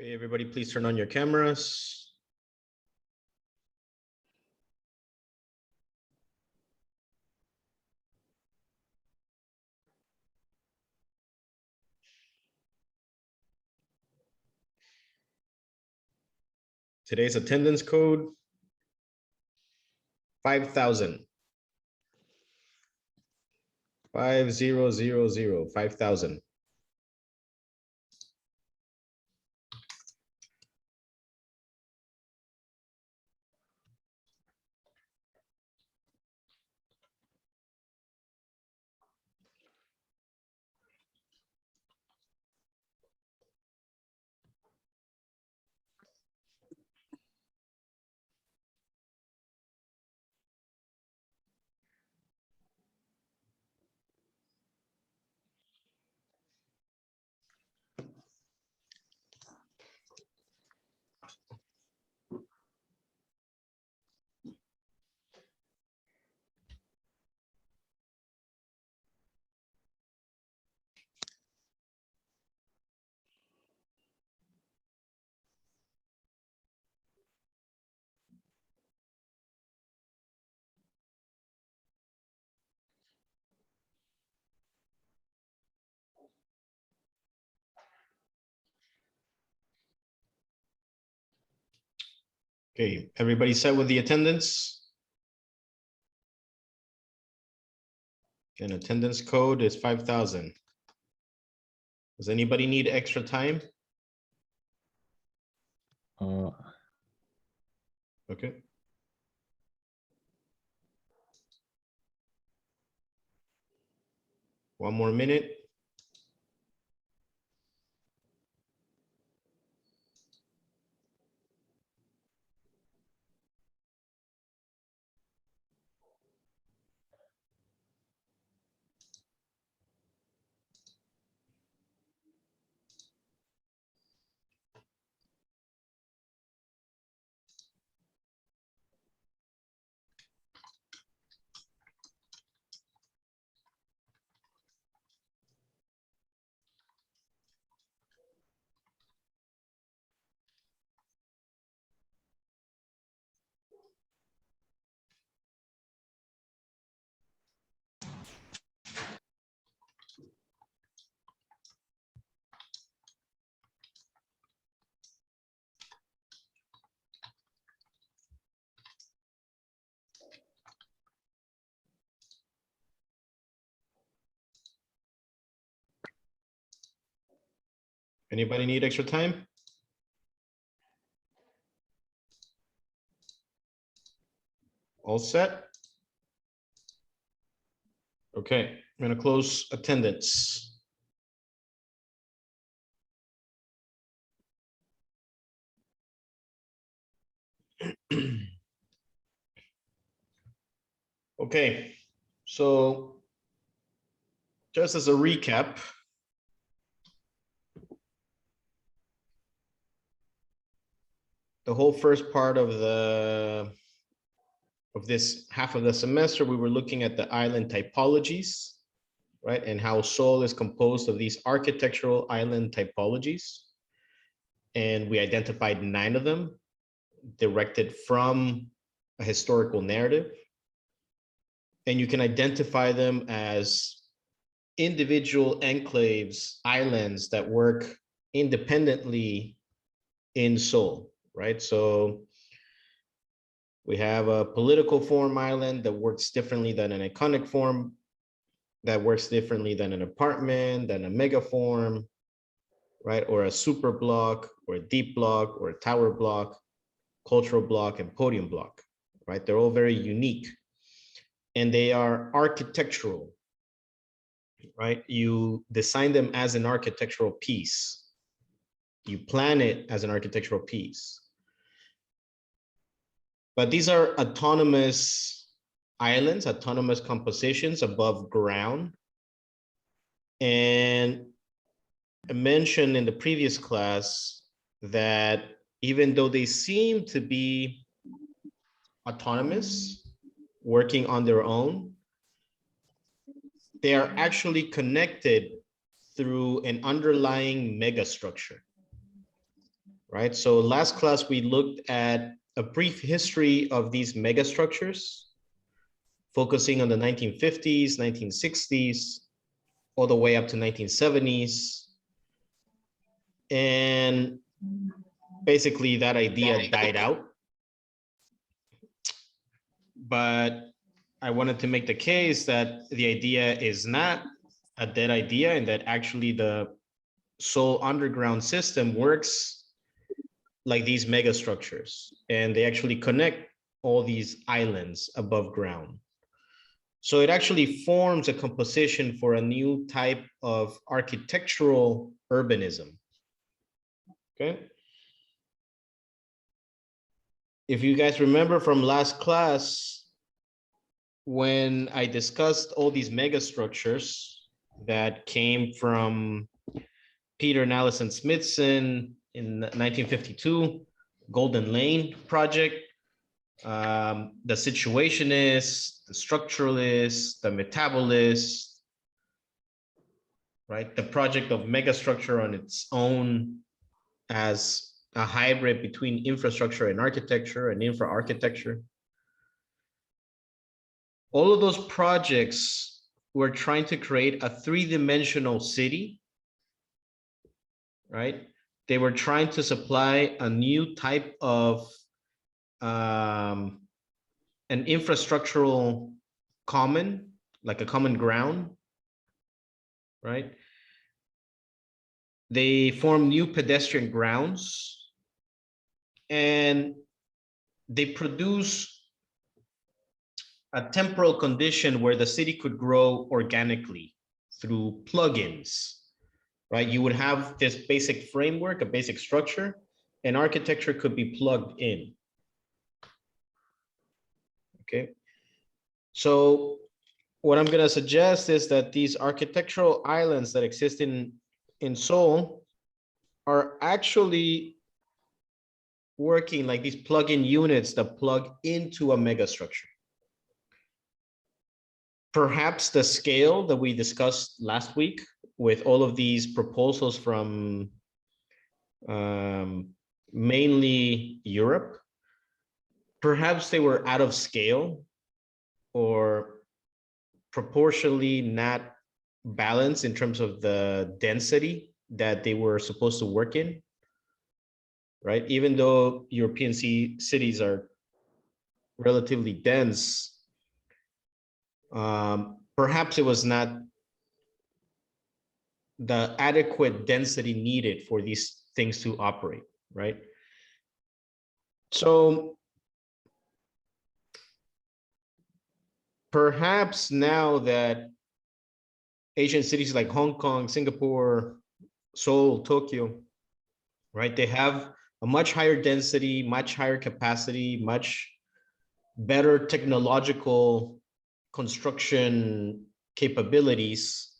Okay, everybody, please turn on your cameras. Today's attendance code, 5,000. 5000, 5,000. Okay, everybody set with the attendance? And attendance code is 5,000. Does anybody need extra time? Okay. One more minute. Anybody need extra time? All set? Okay, I'm gonna close attendance. Okay, so just as a recap, the whole first part of this half of the semester, we were looking at the island typologies, right? And how Seoul is composed of these architectural island typologies. And we identified 9 of them directed from a historical narrative. And you can identify them as individual enclaves, islands that work independently in Seoul, right? So we have a political form island that works differently than an iconic form, that works differently than an apartment, than a mega form, right? Or a super block, or a deep block, or a tower block, cultural block, and podium block, right? They're all very unique. And they are architectural, right? You design them as an architectural piece. You plan it as an architectural piece. But these are autonomous islands, autonomous compositions above ground. And I mentioned in the previous class that even though they seem to be autonomous, working on their own, they are actually connected through an underlying megastructure. right? So last class, we looked at a brief history of these megastructures, focusing on the 1950s, 1960s, all the way up to 1970s. And basically that idea died out. But I wanted to make the case that the idea is not a dead idea and that actually the Seoul underground system works like these megastructures, and they actually connect all these islands above ground. So it actually forms a composition for a new type of architectural urbanism. Okay. If you guys remember from last class, when I discussed all these megastructures that came from Peter and Allison Smithson in 1952, Golden Lane project, the situationist, the structuralist, the metabolist, right? The project of megastructure on its own as a hybrid between infrastructure and architecture and infra architecture. All of those projects were trying to create a three-dimensional city, right? They were trying to supply a new type of an infrastructural common, like a common ground, right? They form new pedestrian grounds, and they produce a temporal condition where the city could grow organically through plugins, right? You would have this basic framework, a basic structure, and architecture could be plugged in. Okay. So what I'm going to suggest is that these architectural islands that exist in Seoul are actually working like these plug-in units that plug into a megastructure. Perhaps the scale that we discussed last week with all of these proposals from mainly Europe, perhaps they were out of scale or proportionally not balanced in terms of the density that they were supposed to work in, right? Even though European cities are relatively dense, perhaps it was not the adequate density needed for these things to operate, right? So perhaps now that Asian cities like Hong Kong, Singapore, Seoul, Tokyo, right, they have a much higher density, much higher capacity, much better technological construction capabilities,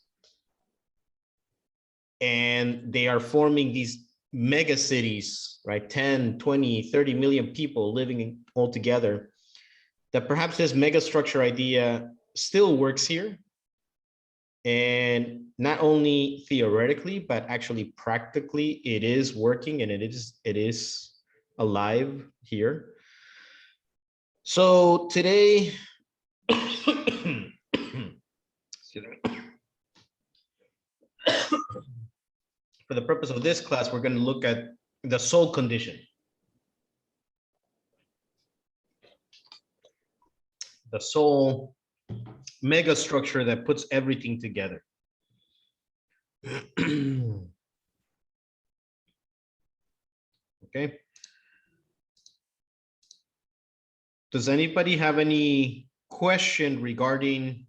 and they are forming these mega cities, right? 10, 20, 30 million people living all together, that perhaps this megastructure idea still works here. And not only theoretically, but actually practically, it is working and it is alive here. So today, excuse me. For the purpose of this class, we're going to look at the Seoul condition. The Seoul megastructure that puts everything together. Okay. Does anybody have any question regarding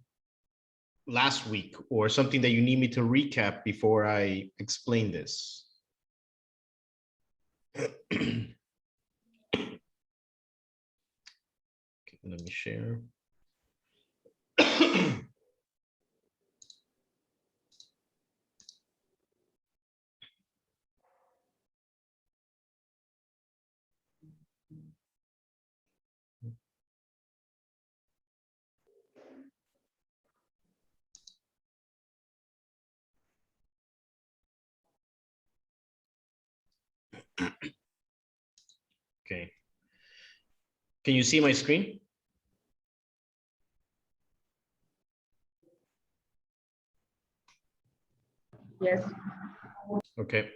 last week or something that you need me to recap before I explain this? Okay, let me share. Can you see my screen? Yes. Okay.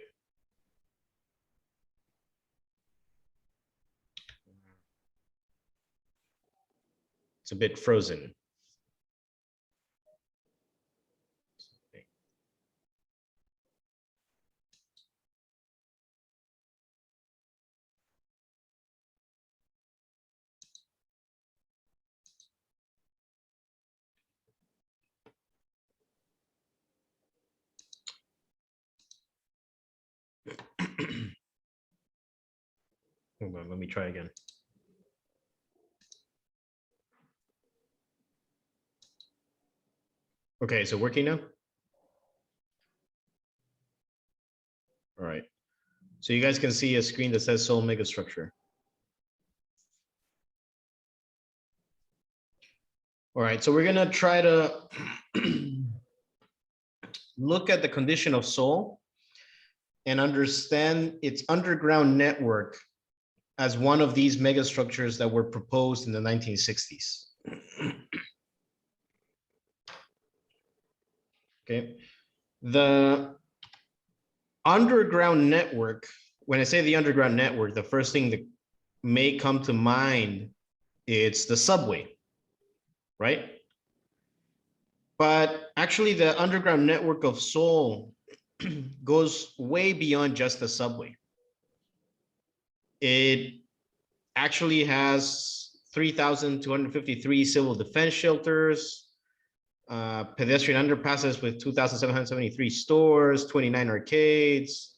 It's a bit frozen. Hold on, let me try again. Okay, so working now? All right. So you guys can see a screen that says Seoul Megastructure. All right, so we're gonna try to look at the condition of Seoul and understand its underground network as one of these megastructures that were proposed in the 1960s. Okay, the underground network, when I say the underground network, the first thing that may come to mind, it's the subway, right? But actually the underground network of Seoul goes way beyond just the subway. It actually has 3,253 civil defense shelters, pedestrian underpasses with 2,773 stores, 29 arcades,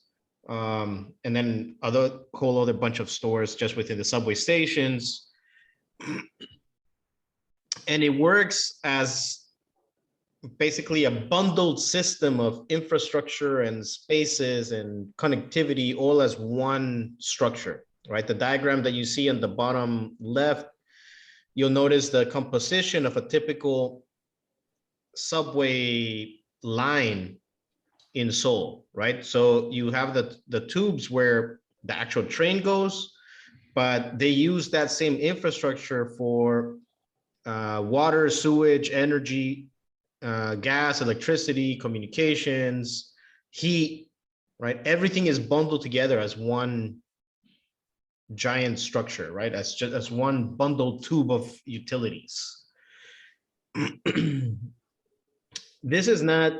and then whole other bunch of stores just within the subway stations. And it works as basically a bundled system of infrastructure and spaces and connectivity all as one structure, right? The diagram that you see on the bottom left, you'll notice the composition of a typical subway line in Seoul, right? So you have the tubes where the actual train goes, but they use that same infrastructure for water, sewage, energy, gas, electricity, communications, heat, right? Everything is bundled together as one giant structure, right? As one bundled tube of utilities. This is not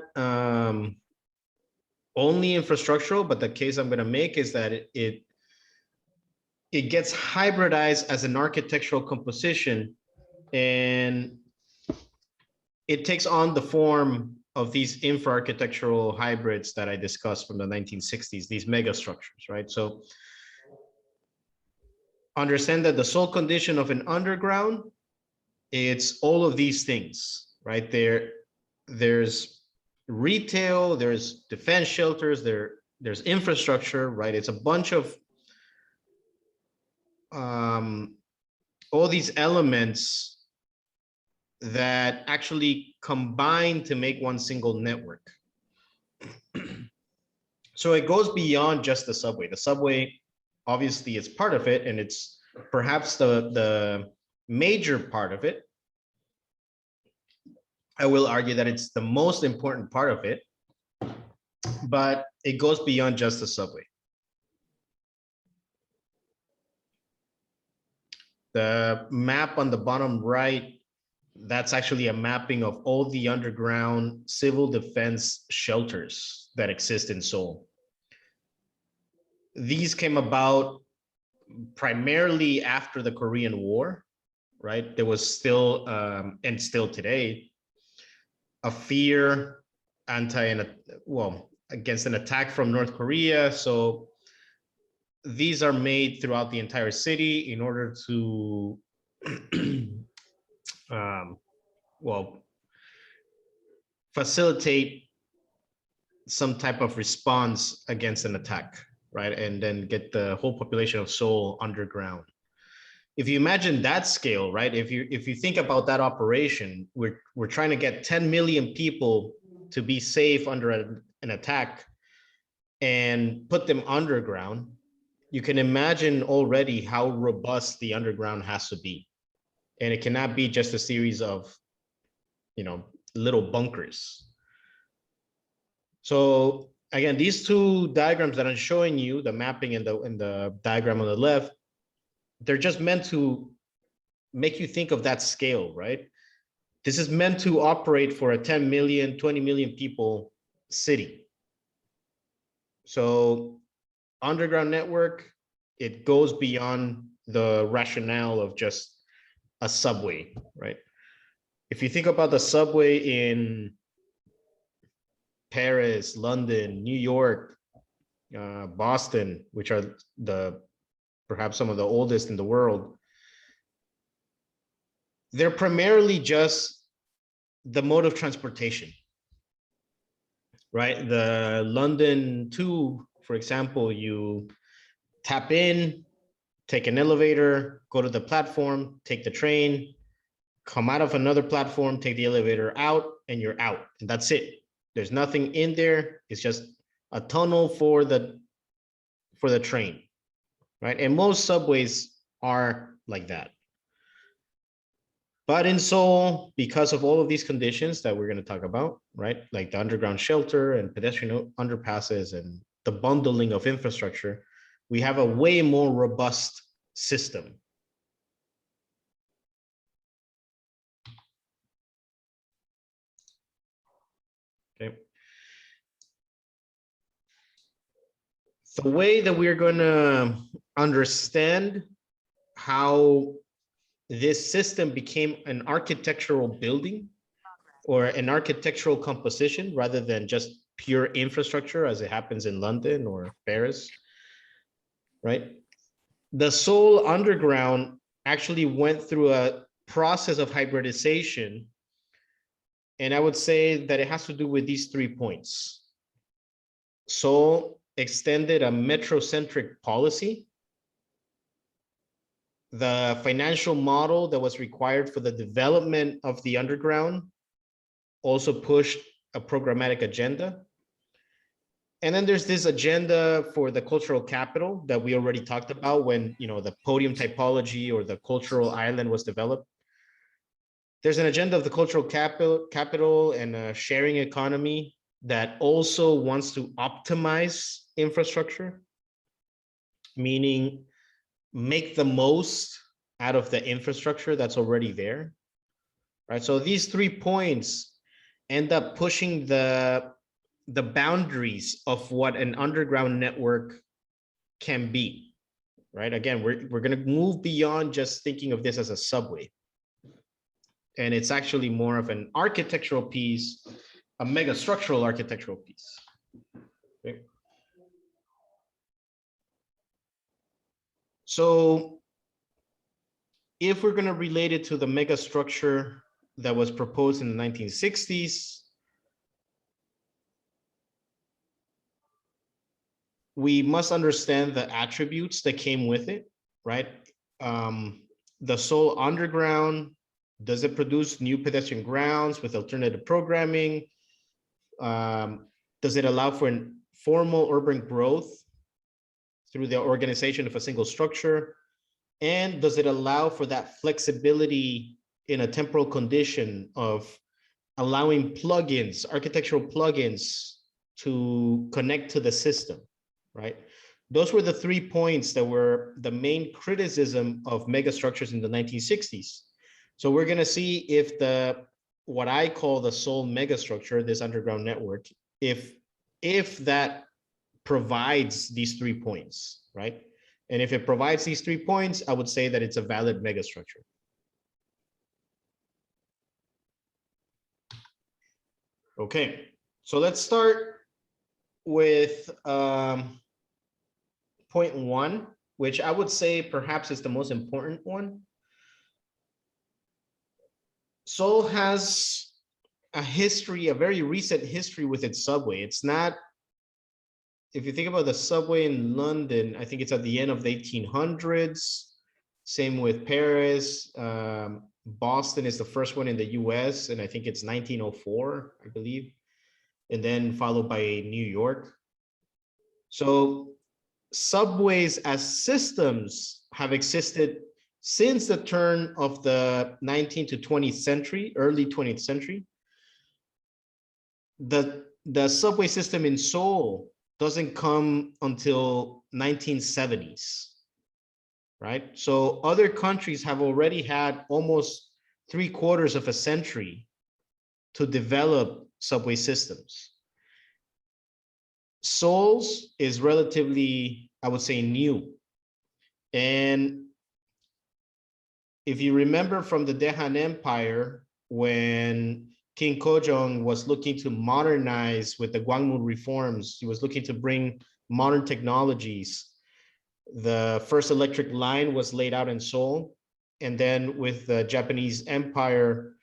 only infrastructural, but the case I'm going to make is that it gets hybridized as an architectural composition, and it takes on the form of these infra-architectural hybrids that I discussed from the 1960s, these megastructures, right? So understand that the sole condition of an underground, it's all of these things, right? There's retail, there's defense shelters, there's infrastructure, right? It's a bunch of all these elements that actually combine to make one single network. So it goes beyond just the subway. The subway obviously is part of it, and it's perhaps the major part of it. I will argue that it's the most important part of it, but it goes beyond just the subway. The map on the bottom right, that's actually a mapping of all the underground civil defense shelters that exist in Seoul. These came about primarily after the Korean War, right? There was still, and still today, a fear against an attack from North Korea. So these are made throughout the entire city in order to facilitate some type of response against an attack, right? And then get the whole population of Seoul underground. If you imagine that scale, right? If you think about that operation, we're trying to get 10 million people to be safe under an attack and put them underground. you can imagine already how robust the underground has to be. And it cannot be just a series of, little bunkers. So again, these two diagrams that I'm showing you, the mapping and the diagram on the left, they're just meant to make you think of that scale, right? This is meant to operate for a 10 million, 20 million people city. So underground network, it goes beyond the rationale of just a subway, right? If you think about the subway in Paris, London, New York, Boston, which are perhaps some of the oldest in the world, they're primarily just the mode of transportation, right? The London Tube, for example, you tap in, take an elevator, go to the platform, take the train, come out of another platform, take the elevator out, and you're out. And that's it. There's nothing in there. It's just a tunnel for the train, right? And most subways are like that. But in Seoul, because of all of these conditions that we're going to talk about, right? Like the underground shelter and pedestrian underpasses and the bundling of infrastructure, we have a way more robust system. Okay. The way that we're going to understand how this system became an architectural building or an architectural composition rather than just pure infrastructure as it happens in London or Paris, right? The Seoul underground actually went through a process of hybridization. And I would say that it has to do with these 3 points. Seoul extended a metrocentric policy. The financial model that was required for the development of the underground also pushed a programmatic agenda. And then there's this agenda for the cultural capital that we already talked about when, the podium typology or the cultural island was developed. There's an agenda of the cultural capital and a sharing economy that also wants to optimize infrastructure, meaning make the most out of the infrastructure that's already there, right? So these 3 points end up pushing the boundaries of what an underground network can be, right? Again, we're going to move beyond just thinking of this as a subway. And it's actually more of an architectural piece, a megastructural architectural piece. Okay. So if we're going to relate it to the megastructure that was proposed in the 1960s, we must understand the attributes that came with it, right? The Seoul underground, does it produce new pedestrian grounds with alternative programming? Does it allow for formal urban growth through the organization of a single structure? And does it allow for that flexibility in a temporal condition of allowing plugins, architectural plugins to connect to the system, right? Those were the 3 points that were the main criticism of megastructures in the 1960s. So we're going to see if what I call the Seoul megastructure, this underground network, if that provides these 3 points, right? And if it provides these 3 points, I would say that it's a valid megastructure. Okay, so let's start with point 1, which I would say perhaps is the most important one. Seoul has a history, a very recent history with its subway. It's not, if you think about the subway in London, I think it's at the end of the 1800s. Same with Paris. Boston is the first one in the US, and I think it's 1904, I believe. And then followed by New York. So subways as systems have existed since the turn of the 19th to 20th century, early 20th century. The subway system in Seoul doesn't come until 1970s, right? So other countries have already had almost 3/4 of a century to develop subway systems. Seoul's is relatively, I would say, new. And if you remember from the Daehan Empire, when King Kojong was looking to modernize with the Gwangmu reforms, he was looking to bring modern technologies. The first electric line was laid out in Seoul. And then with the Japanese Empire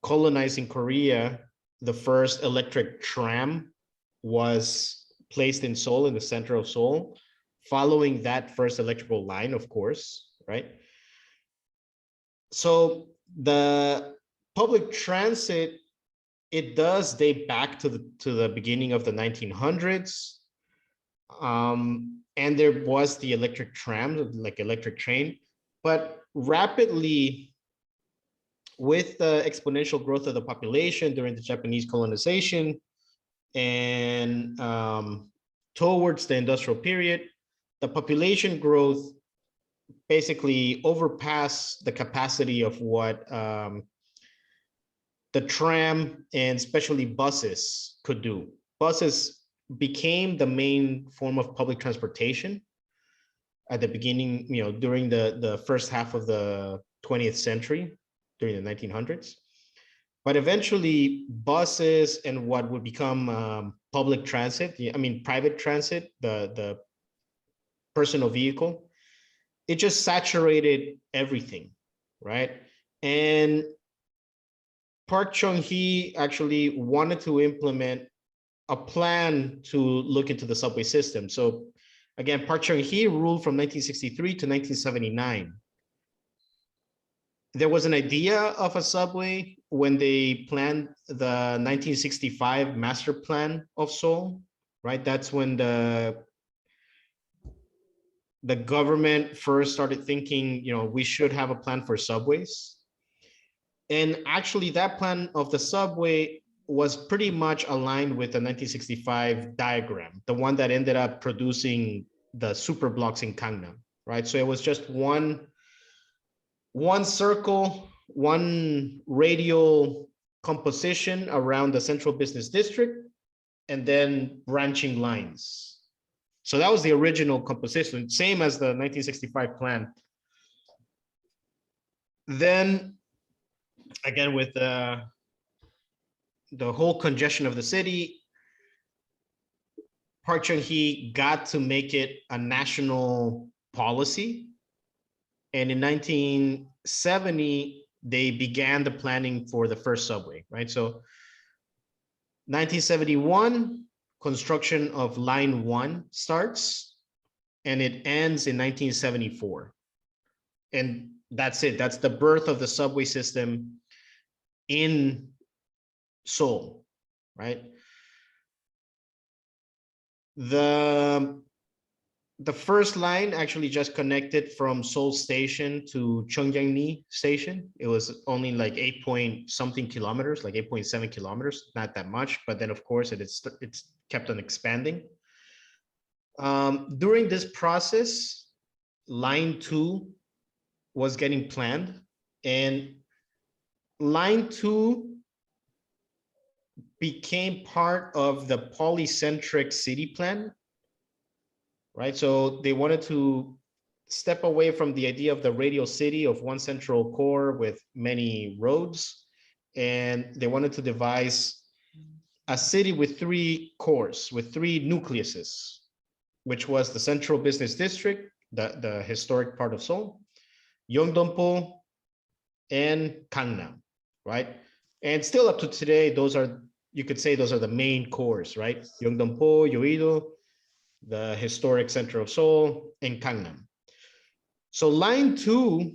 colonizing Korea, the first electric tram was placed in Seoul, in the center of Seoul, following that first electrical line, of course, right? So the public transit, it does date back to the beginning of the 1900s. And there was the electric tram, like electric train, but rapidly with the exponential growth of the population during the Japanese colonization and towards the industrial period, the population growth basically overpassed the capacity of what the tram and especially buses could do. Buses became the main form of public transportation at the beginning, during the first half of the 20th century, during the 1900s. But eventually buses and what would become public transit, private transit, the personal vehicle, it just saturated everything, right? And Park Chung-hee actually wanted to implement a plan to look into the subway system. So again, Park Chung-hee ruled from 1963 to 1979. There was an idea of a subway when they planned the 1965 master plan of Seoul, right? That's when the government first started thinking, we should have a plan for subways. And actually that plan of the subway was pretty much aligned with the 1965 diagram, the one that ended up producing the super blocks in Gangnam, right? So it was just one circle, one radial composition around the central business district, and then branching lines. So that was the original composition, same as the 1965 plan. Then again, with the whole congestion of the city, Park Chung-hee got to make it a national policy. And in 1970, they began the planning for the first subway, right? So 1971, construction of line 1 starts, and it ends in 1974. And that's it. That's the birth of the subway system in Seoul, right? The first line actually just connected from Seoul Station to Cheonggyeongni Station. It was only like 8 point something kilometers, like 8.7 kilometers, not that much. But then, of course, it's kept on expanding. During this process, line 2 was getting planned, and line 2 became part of the polycentric city plan, right? So they wanted to step away from the idea of the radial city of one central core with many roads, and they wanted to devise a city with 3 cores, with 3 nucleuses, which was the central business district, the historic part of Seoul, Yeongdeungpo, and Gangnam, right? And still up to today, you could say those are the main cores, right? Yeongdeungpo, Yeouido, the historic center of Seoul, and Gangnam. So line 2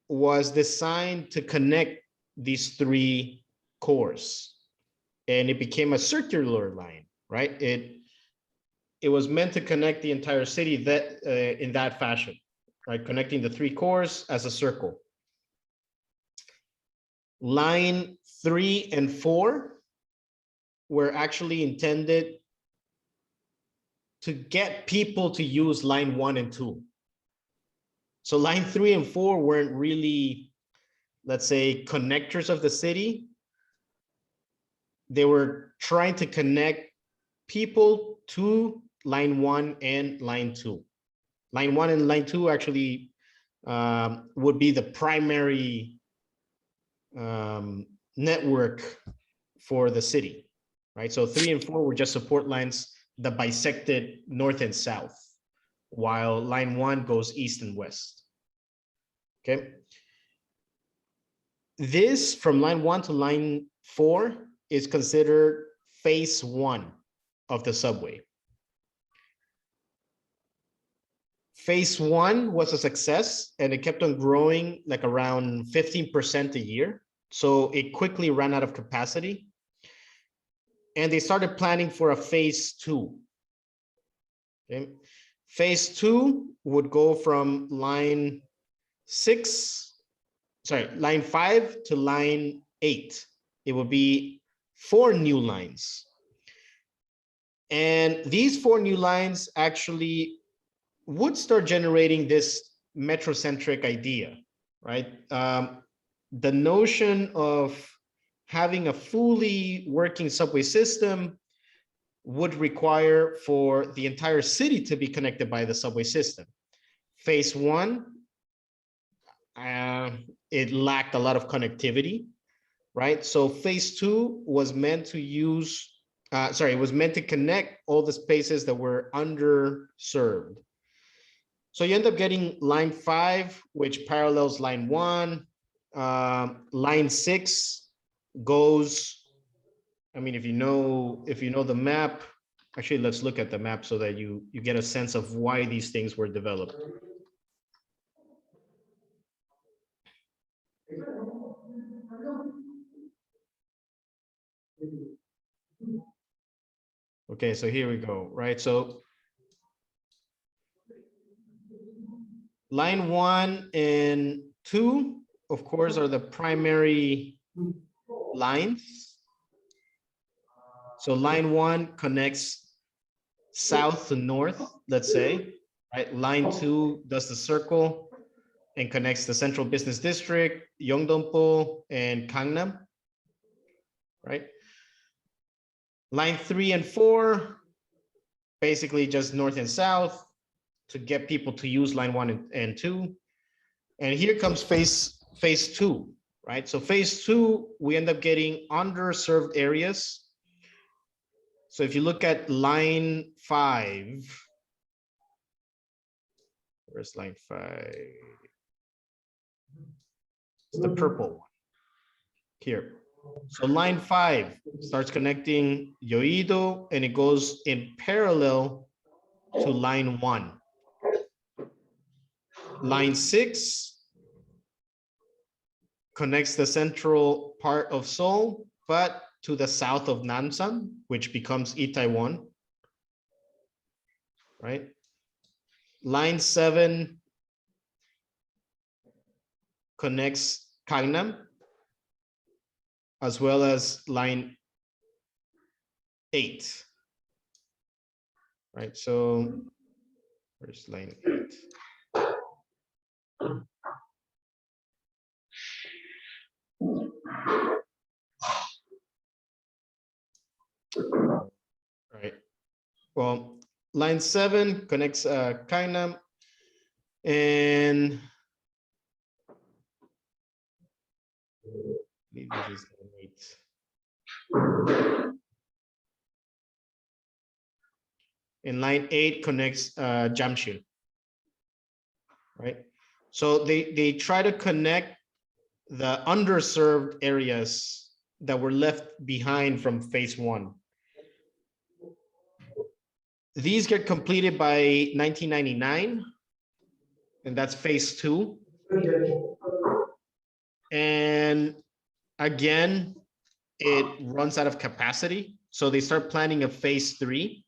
was designed to connect these 3 cores, and it became a circular line, right? it was meant to connect the entire city that in that fashion, right? Connecting the three cores as a circle. Line 3 and 4 were actually intended to get people to use line 1 and 2. So line 3 and 4 weren't really, let's say, connectors of the city. They were trying to connect people to line 1 and line 2. Line 1 and line 2 actually would be the primary network for the city, right? So 3 and 4 were just support lines that bisected north and south, while line 1 goes east and west. Okay. This from line 1 to line 4 is considered phase 1 of the subway. Phase 1 was a success and it kept on growing like around 15% a year. So it quickly ran out of capacity. And they started planning for a phase 2. Okay. Phase 2 would go from line 5 to line 8. It would be 4 new lines. And these 4 new lines actually would start generating this metrocentric idea, right? The notion of having a fully working subway system would require for the entire city to be connected by the subway system. Phase 1, it lacked a lot of connectivity, right? So phase 2 was meant to use, it was meant to connect all the spaces that were underserved. So you end up getting line 5, which parallels line 1. Line 6 goes, I mean, if you know the map, actually, let's look at the map so that you get a sense of why these things were developed. Okay, so here we go, right? So line 1 and 2, of course, are the primary lines. So line 1 connects south to north, let's say, right? Line 2 does the circle and connects the central business district, Yeongdeungpo, and Gangnam, right? Line 3 and 4, basically just north and south to get people to use line 1 and 2. And here comes phase 2, right? So phase 2, we end up getting underserved areas. So if you look at line 5, where's line 5? It's the purple one here. So line 5 starts connecting Yoido and it goes in parallel to line 1. Line 6 connects the central part of Seoul, but to the south of Namsan, which becomes Itaewon, right? Line 7 connects Gangnam, as well as line 8, right? So where's line 8? Right. Well, line 7 connects Gangnam, and this is 8. And line 8 connects Jamshil, right? So they try to connect the underserved areas that were left behind from phase 1. These get completed by 1999, and that's phase 2. And again, it runs out of capacity. So they start planning a phase 3,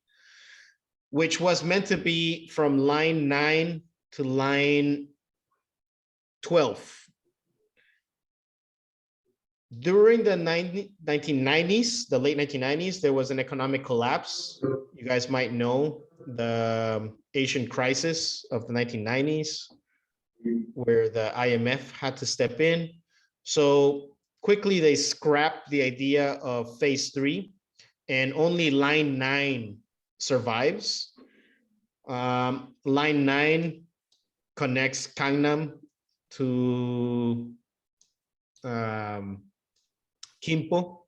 which was meant to be from line 9 to line 12. During the 1990s, the late 1990s, there was an economic collapse. You guys might know the Asian crisis of the 1990s, where the IMF had to step in. So quickly they scrapped the idea of phase 3, and only line 9 survives. Line 9 connects Gangnam to Gimpo,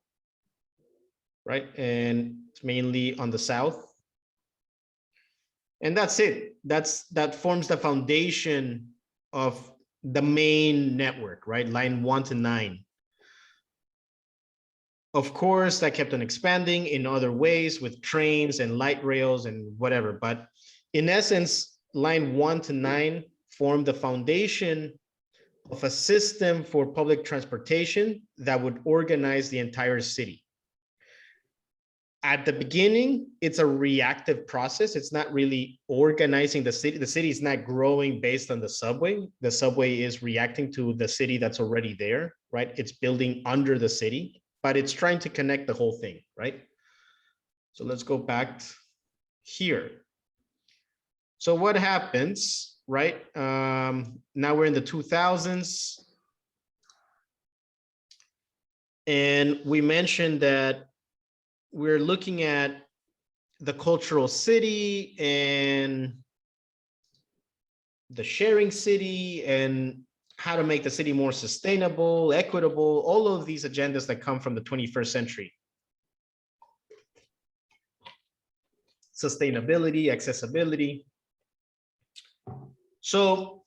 right? And it's mainly on the south. And that's it. That forms the foundation of the main network, right? Line 1 to 9. Of course, that kept on expanding in other ways with trains and light rails and whatever. But in essence, line 1 to 9 formed the foundation of a system for public transportation that would organize the entire city. At the beginning, it's a reactive process. It's not really organizing the city. The city is not growing based on the subway. The subway is reacting to the city that's already there, right? It's building under the city, but it's trying to connect the whole thing, right? So let's go back here. So what happens, right? Now we're in the 2000s. And we mentioned that we're looking at the cultural city and the sharing city and how to make the city more sustainable, equitable, all of these agendas that come from the 21st century. Sustainability, accessibility. So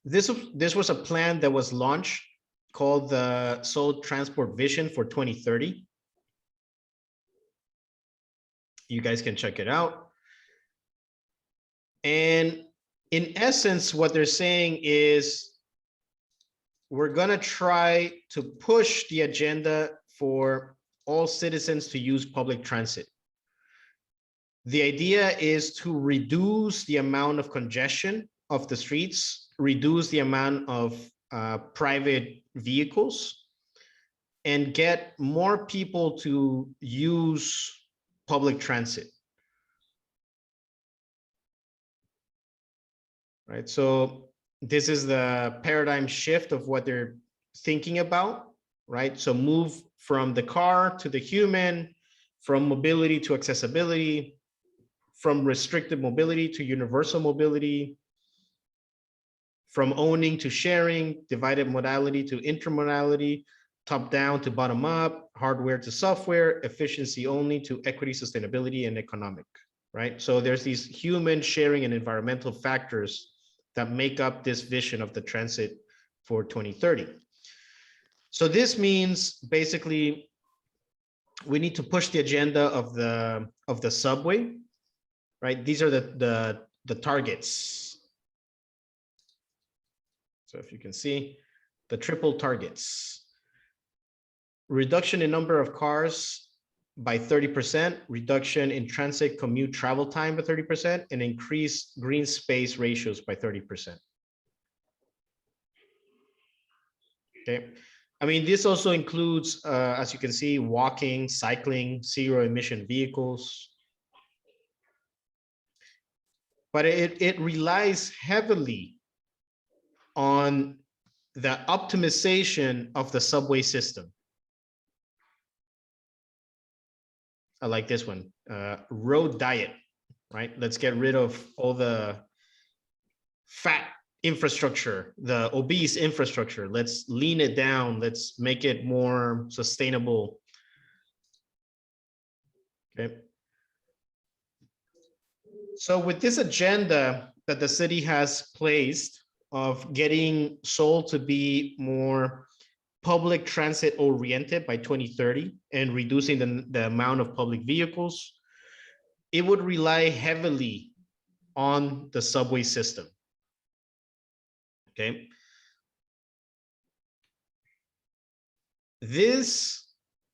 this was a plan that was launched called the Seoul Transport Vision for 2030. You guys can check it out. And in essence, what they're saying is we're going to try to push the agenda for all citizens to use public transit. The idea is to reduce the amount of congestion of the streets, reduce the amount of private vehicles, and get more people to use public transit. Right, so this is the paradigm shift of what they're thinking about, right? So move from the car to the human, from mobility to accessibility, from restricted mobility to universal mobility, from owning to sharing, divided modality to intermodality, top down to bottom up, hardware to software, efficiency only to equity, sustainability, and economic, right? So there's these human, sharing, and environmental factors that make up this vision of the transit for 2030. So this means basically we need to push the agenda of the subway, right? These are the targets. So if you can see the triple targets. Reduction in number of cars by 30%, reduction in transit commute travel time by 30%, and increase green space ratios by 30%. Okay. I mean, this also includes, as you can see, walking, cycling, zero emission vehicles. But it relies heavily on the optimization of the subway system. I like this one, road diet, right? Let's get rid of all the fat infrastructure, the obese infrastructure. Let's lean it down. Let's make it more sustainable. Okay. So with this agenda that the city has placed of getting Seoul to be more public transit oriented by 2030 and reducing the amount of public vehicles, it would rely heavily on the subway system. Okay. This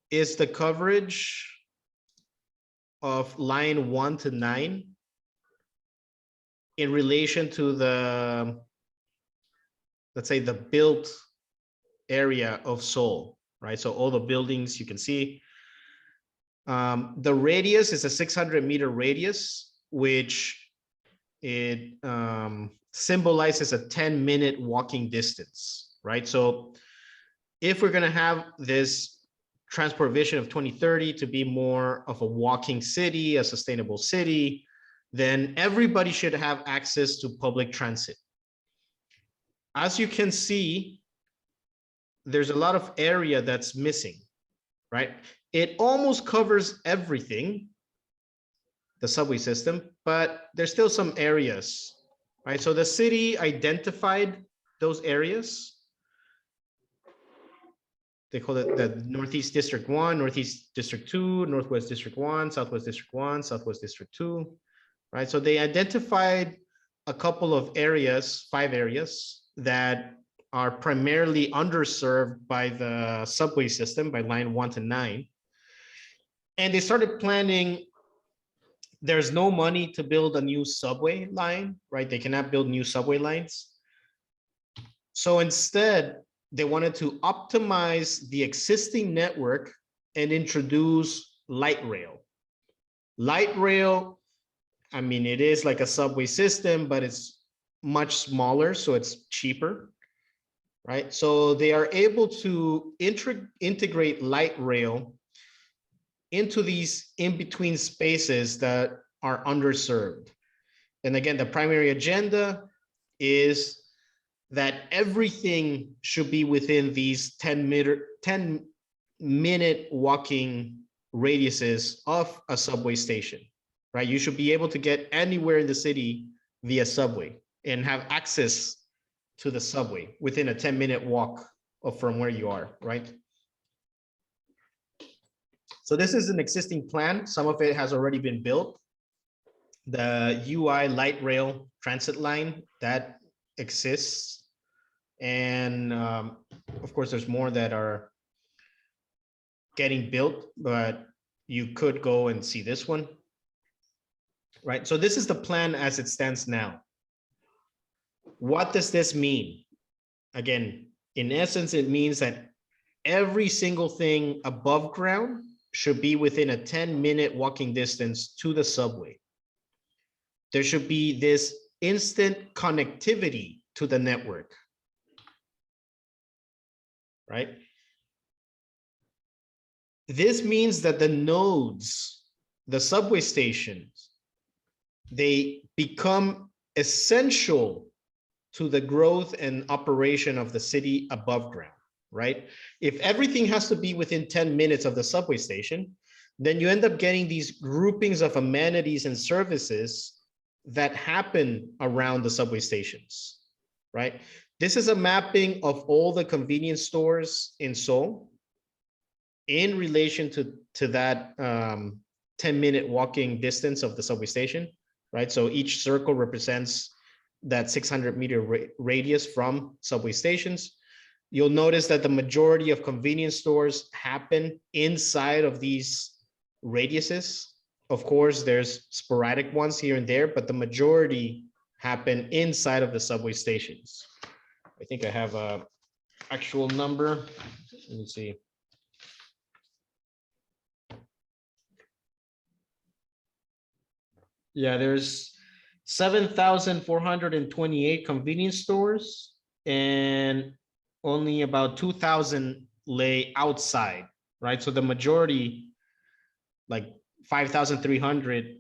is the coverage of line 1 to 9 in relation to the, let's say, the built area of Seoul, right? So all the buildings you can see. The radius is a 600-meter radius, which it symbolizes a 10-minute walking distance, right? So if we're going to have this transport vision of 2030 to be more of a walking city, a sustainable city, then everybody should have access to public transit. As you can see, there's a lot of area that's missing, right? It almost covers everything, the subway system, but there's still some areas, right? So the city identified those areas. They call it the Northeast District 1, Northeast District 2, Northwest District 1, Southwest District 1, Southwest District 2, right? So they identified a couple of areas, 5 areas that are primarily underserved by the subway system, by line 1 to 9. And they started planning. There's no money to build a new subway line, right? They cannot build new subway lines. So instead, they wanted to optimize the existing network and introduce light rail. Light rail, I mean, it is like a subway system, but it's much smaller, so it's cheaper, right? So they are able to integrate light rail into these in-between spaces that are underserved. And again, the primary agenda is that everything should be within these 10-minute walking radiuses of a subway station, right? You should be able to get anywhere in the city via subway and have access to the subway within a 10-minute walk from where you are, right? So this is an existing plan. Some of it has already been built. The UI light rail transit line that exists. And of course, there's more that are getting built, but you could go and see this one, right? So this is the plan as it stands now. What does this mean? Again, in essence, it means that every single thing above ground should be within a 10-minute walking distance to the subway. There should be this instant connectivity to the network, right? This means that the nodes, the subway stations, they become essential to the growth and operation of the city above ground, right? If everything has to be within 10 minutes of the subway station, then you end up getting these groupings of amenities and services that happen around the subway stations, right? This is a mapping of all the convenience stores in Seoul in relation to that 10-minute walking distance of the subway station, right? So each circle represents that 600-meter radius from subway stations. You'll notice that the majority of convenience stores happen inside of these radiuses. Of course, there's sporadic ones here and there, but the majority happen inside of the subway stations. I think I have a actual number. Let me see. Yeah, there's 7,428 convenience stores and only about 2,000 lay outside, right? So the majority, like 5,300,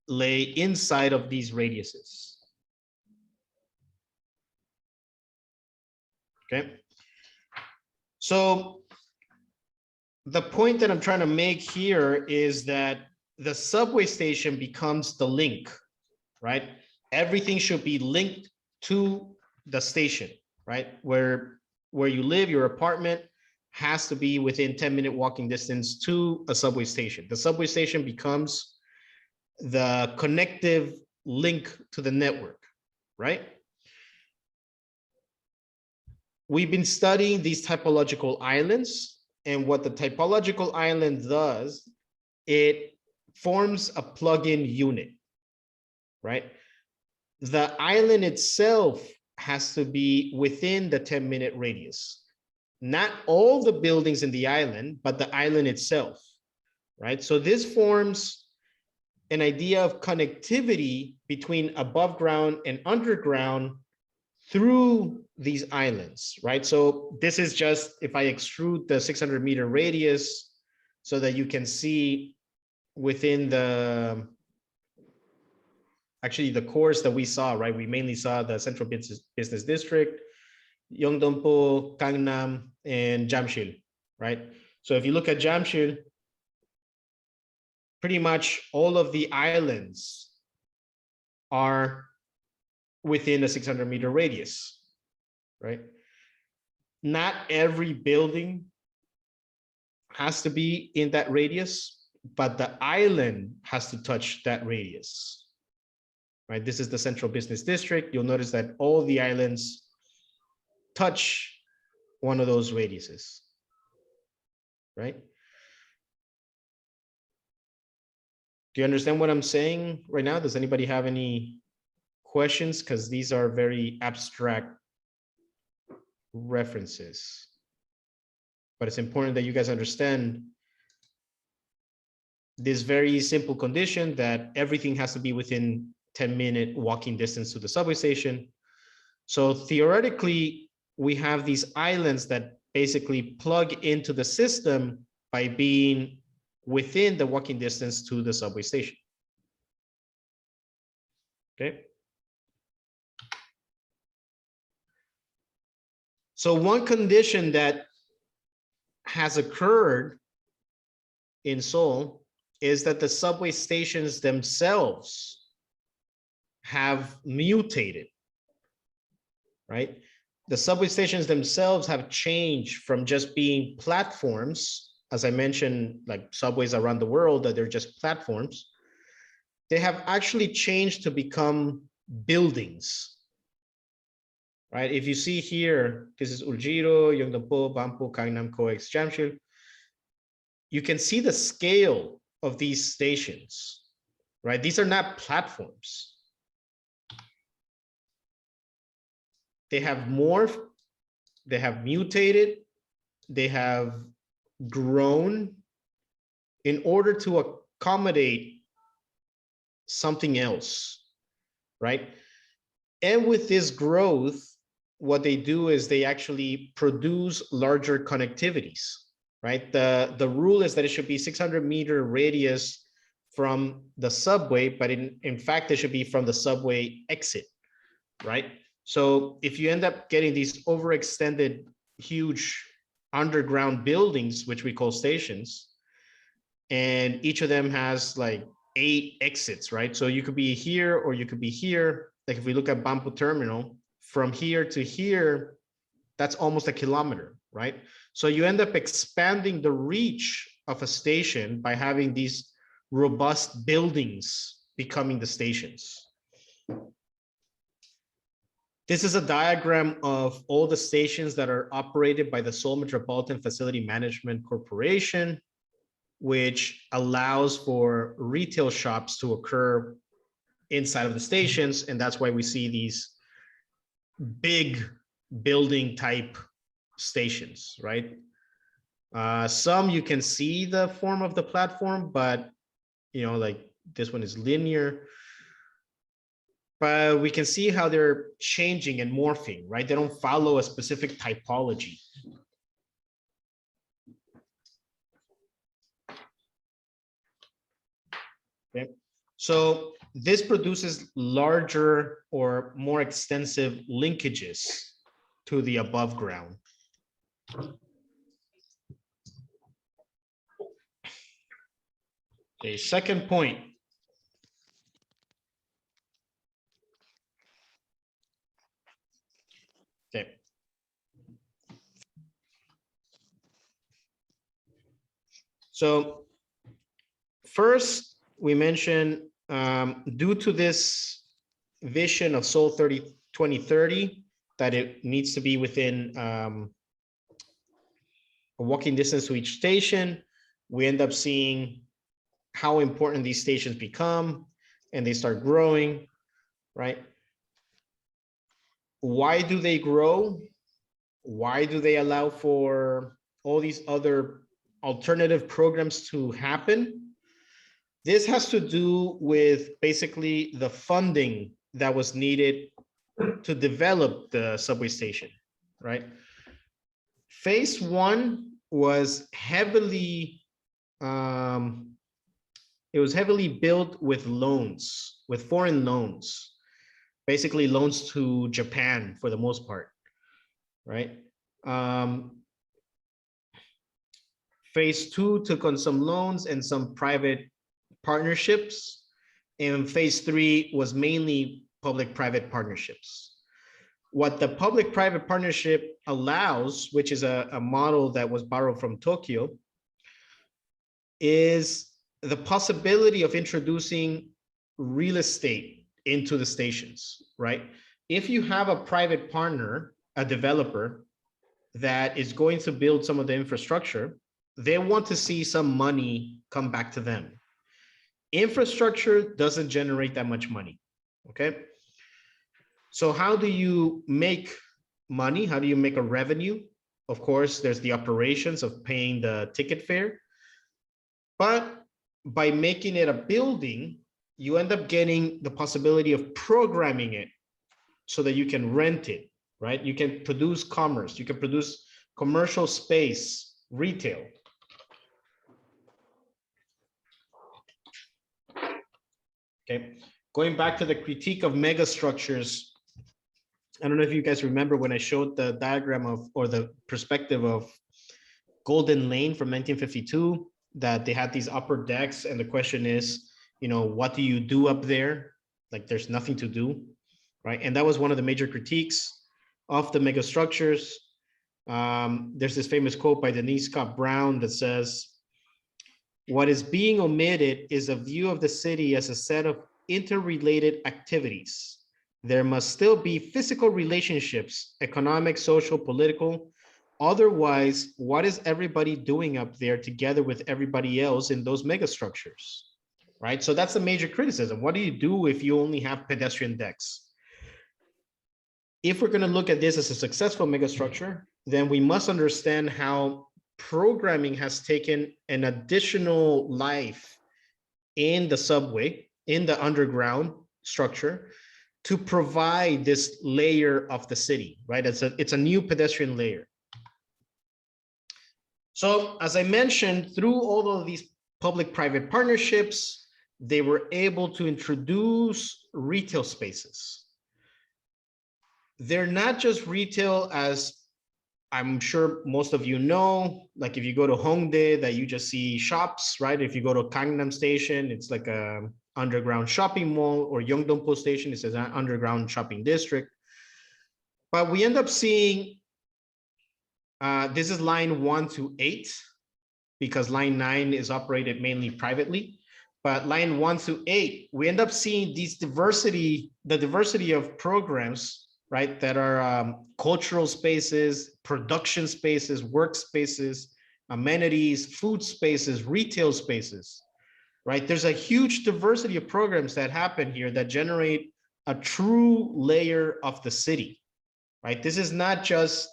lay inside of these radiuses. Okay. So the point that I'm trying to make here is that the subway station becomes the link, right? Everything should be linked to the station, right? Where you live, your apartment has to be within 10-minute walking distance to a subway station. The subway station becomes the connective link to the network, right? We've been studying these typological islands, and what the typological island does it forms a plug-in unit, right? The island itself has to be within the 10-minute radius. Not all the buildings in the island, but the island itself, right? So this forms an idea of connectivity between above ground and underground through these islands, right? So this is just if I extrude the 600-meter radius so that you can see within the, actually the cores that we saw, right? We mainly saw the Central Business District, Yeongdeungpo, Gangnam, and Jamshil, right? So if you look at Jamshil, pretty much all of the islands are within a 600-meter radius, right? Not every building has to be in that radius, but the island has to touch that radius, right? This is the Central Business District. You'll notice that all the islands touch one of those radiuses, right? Do you understand what I'm saying right now? Does anybody have any questions? Because these are very abstract references. But it's important that you guys understand this very simple condition that everything has to be within 10-minute walking distance to the subway station. So theoretically, we have these islands that basically plug into the system by being within the walking distance to the subway station. Okay. So one condition that has occurred in Seoul is that the subway stations themselves have mutated, right? The subway stations themselves have changed from just being platforms, as I mentioned, like subways around the world, that they're just platforms. They have actually changed to become buildings, right? If you see here, this is Uljiro, Yeongdeungpo, Bampo, Gangnam, Coex, Jamshil. You can see the scale of these stations, right? These are not platforms. They have morphed, they have mutated, they have grown in order to accommodate something else, right? And with this growth, what they do is they actually produce larger connectivities, right? The rule is that it should be 600-meter radius from the subway, but in fact, it should be from the subway exit, right? So if you end up getting these overextended, huge underground buildings, which we call stations, and each of them has like 8 exits, right? So you could be here or you could be here. Like if we look at Bampo Terminal, from here to here, that's almost a kilometer, right? So you end up expanding the reach of a station by having these robust buildings becoming the stations. This is a diagram of all the stations that are operated by the Seoul Metropolitan Facility Management Corporation, which allows for retail shops to occur inside of the stations. And that's why we see these big building type stations, right? Some you can see the form of the platform, but you know, like this one is linear. But we can see how they're changing and morphing, right? They don't follow a specific typology. Okay. So this produces larger or more extensive linkages to the above ground. Okay, second point. Okay. So first, we mentioned due to this vision of Seoul 2030, that it needs to be within a walking distance to each station, we end up seeing how important these stations become and they start growing, right? Why do they grow? Why do they allow for all these other alternative programs to happen? This has to do with basically the funding that was needed to develop the subway station, right? Phase one was heavily, it was heavily built with loans, with foreign loans, basically loans to Japan for the most part, right? Phase two took on some loans and some private partnerships, and phase three was mainly public-private partnerships. What the public-private partnership allows, which is a model that was borrowed from Tokyo, is the possibility of introducing real estate into the stations, right? If you have a private partner, a developer that is going to build some of the infrastructure, they want to see some money come back to them. Infrastructure doesn't generate that much money, okay? So how do you make money? How do you make a revenue? Of course, there's the operations of paying the ticket fare, but by making it a building, you end up getting the possibility of programming it so that you can rent it, right? You can produce commerce, you can produce commercial space, retail. Okay, going back to the critique of megastructures, I don't know if you guys remember when I showed the diagram of, or the perspective of Golden Lane from 1952, that they had these upper decks, and the question is, you know, what do you do up there? Like, there's nothing to do, right? And that was one of the major critiques of the megastructures. There's this famous quote by Denise Scott Brown that says, "What is being omitted is a view of the city as a set of interrelated activities. There must still be physical relationships, economic, social, political. Otherwise, what is everybody doing up there together with everybody else in those megastructures?" Right? So that's a major criticism. What do you do if you only have pedestrian decks? If we're going to look at this as a successful megastructure, then we must understand how programming has taken an additional life in the subway, in the underground structure, to provide this layer of the city, right? It's a new pedestrian layer. So as I mentioned, through all of these public-private partnerships, they were able to introduce retail spaces. They're not just retail, as I'm sure most of you know, like if you go to Hongdae, that you just see shops, right? If you go to Gangnam Station, it's like a underground shopping mall, or Yeongdongpo Station, it's an underground shopping district. But we end up seeing, this is line 1 to 8, because line 9 is operated mainly privately. But line 1 to 8, we end up seeing these the diversity of programs, right, that are cultural spaces, production spaces, workspaces, amenities, food spaces, retail spaces, right? There's a huge diversity of programs that happen here that generate a true layer of the city, right? This is not just,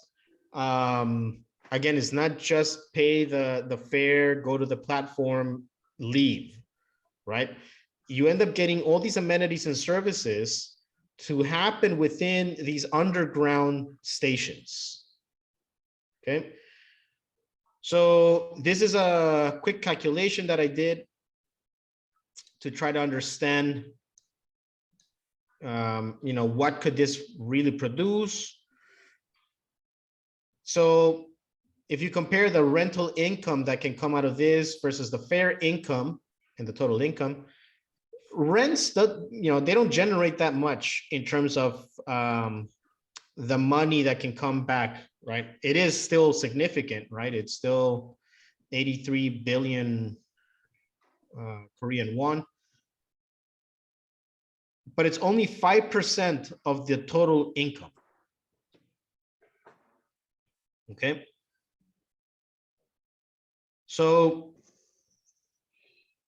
again, it's not just pay the fare, go to the platform, leave, right? You end up getting all these amenities and services to happen within these underground stations, okay? So this is a quick calculation that I did to try to understand, you know, what could this really produce? So if you compare the rental income that can come out of this versus the fare income and the total income, rents, you know, they don't generate that much in terms of the money that can come back, right? It is still significant, right? It's still 83 billion Korean won, but it's only 5% of the total income. Okay. So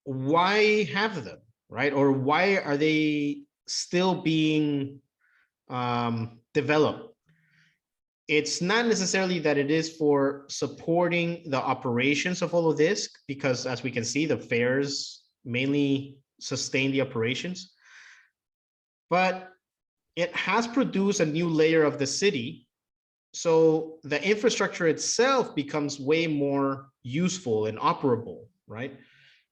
why have them, right? Or why are they still being developed? It's not necessarily that it is for supporting the operations of all of this, because as we can see, the fares mainly sustain the operations, but it has produced a new layer of the city. So the infrastructure itself becomes way more useful and operable, right?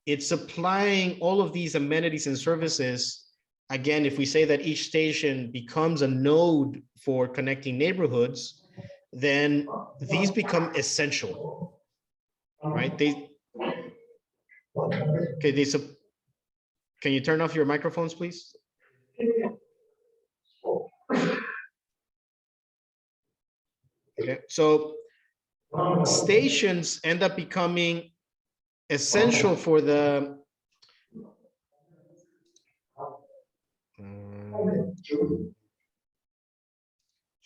It's supplying all of these amenities and services. Again, if we say that each station becomes a node for connecting neighborhoods, then these become essential, right? Can you turn off your microphones, please? Okay, so stations end up becoming essential for the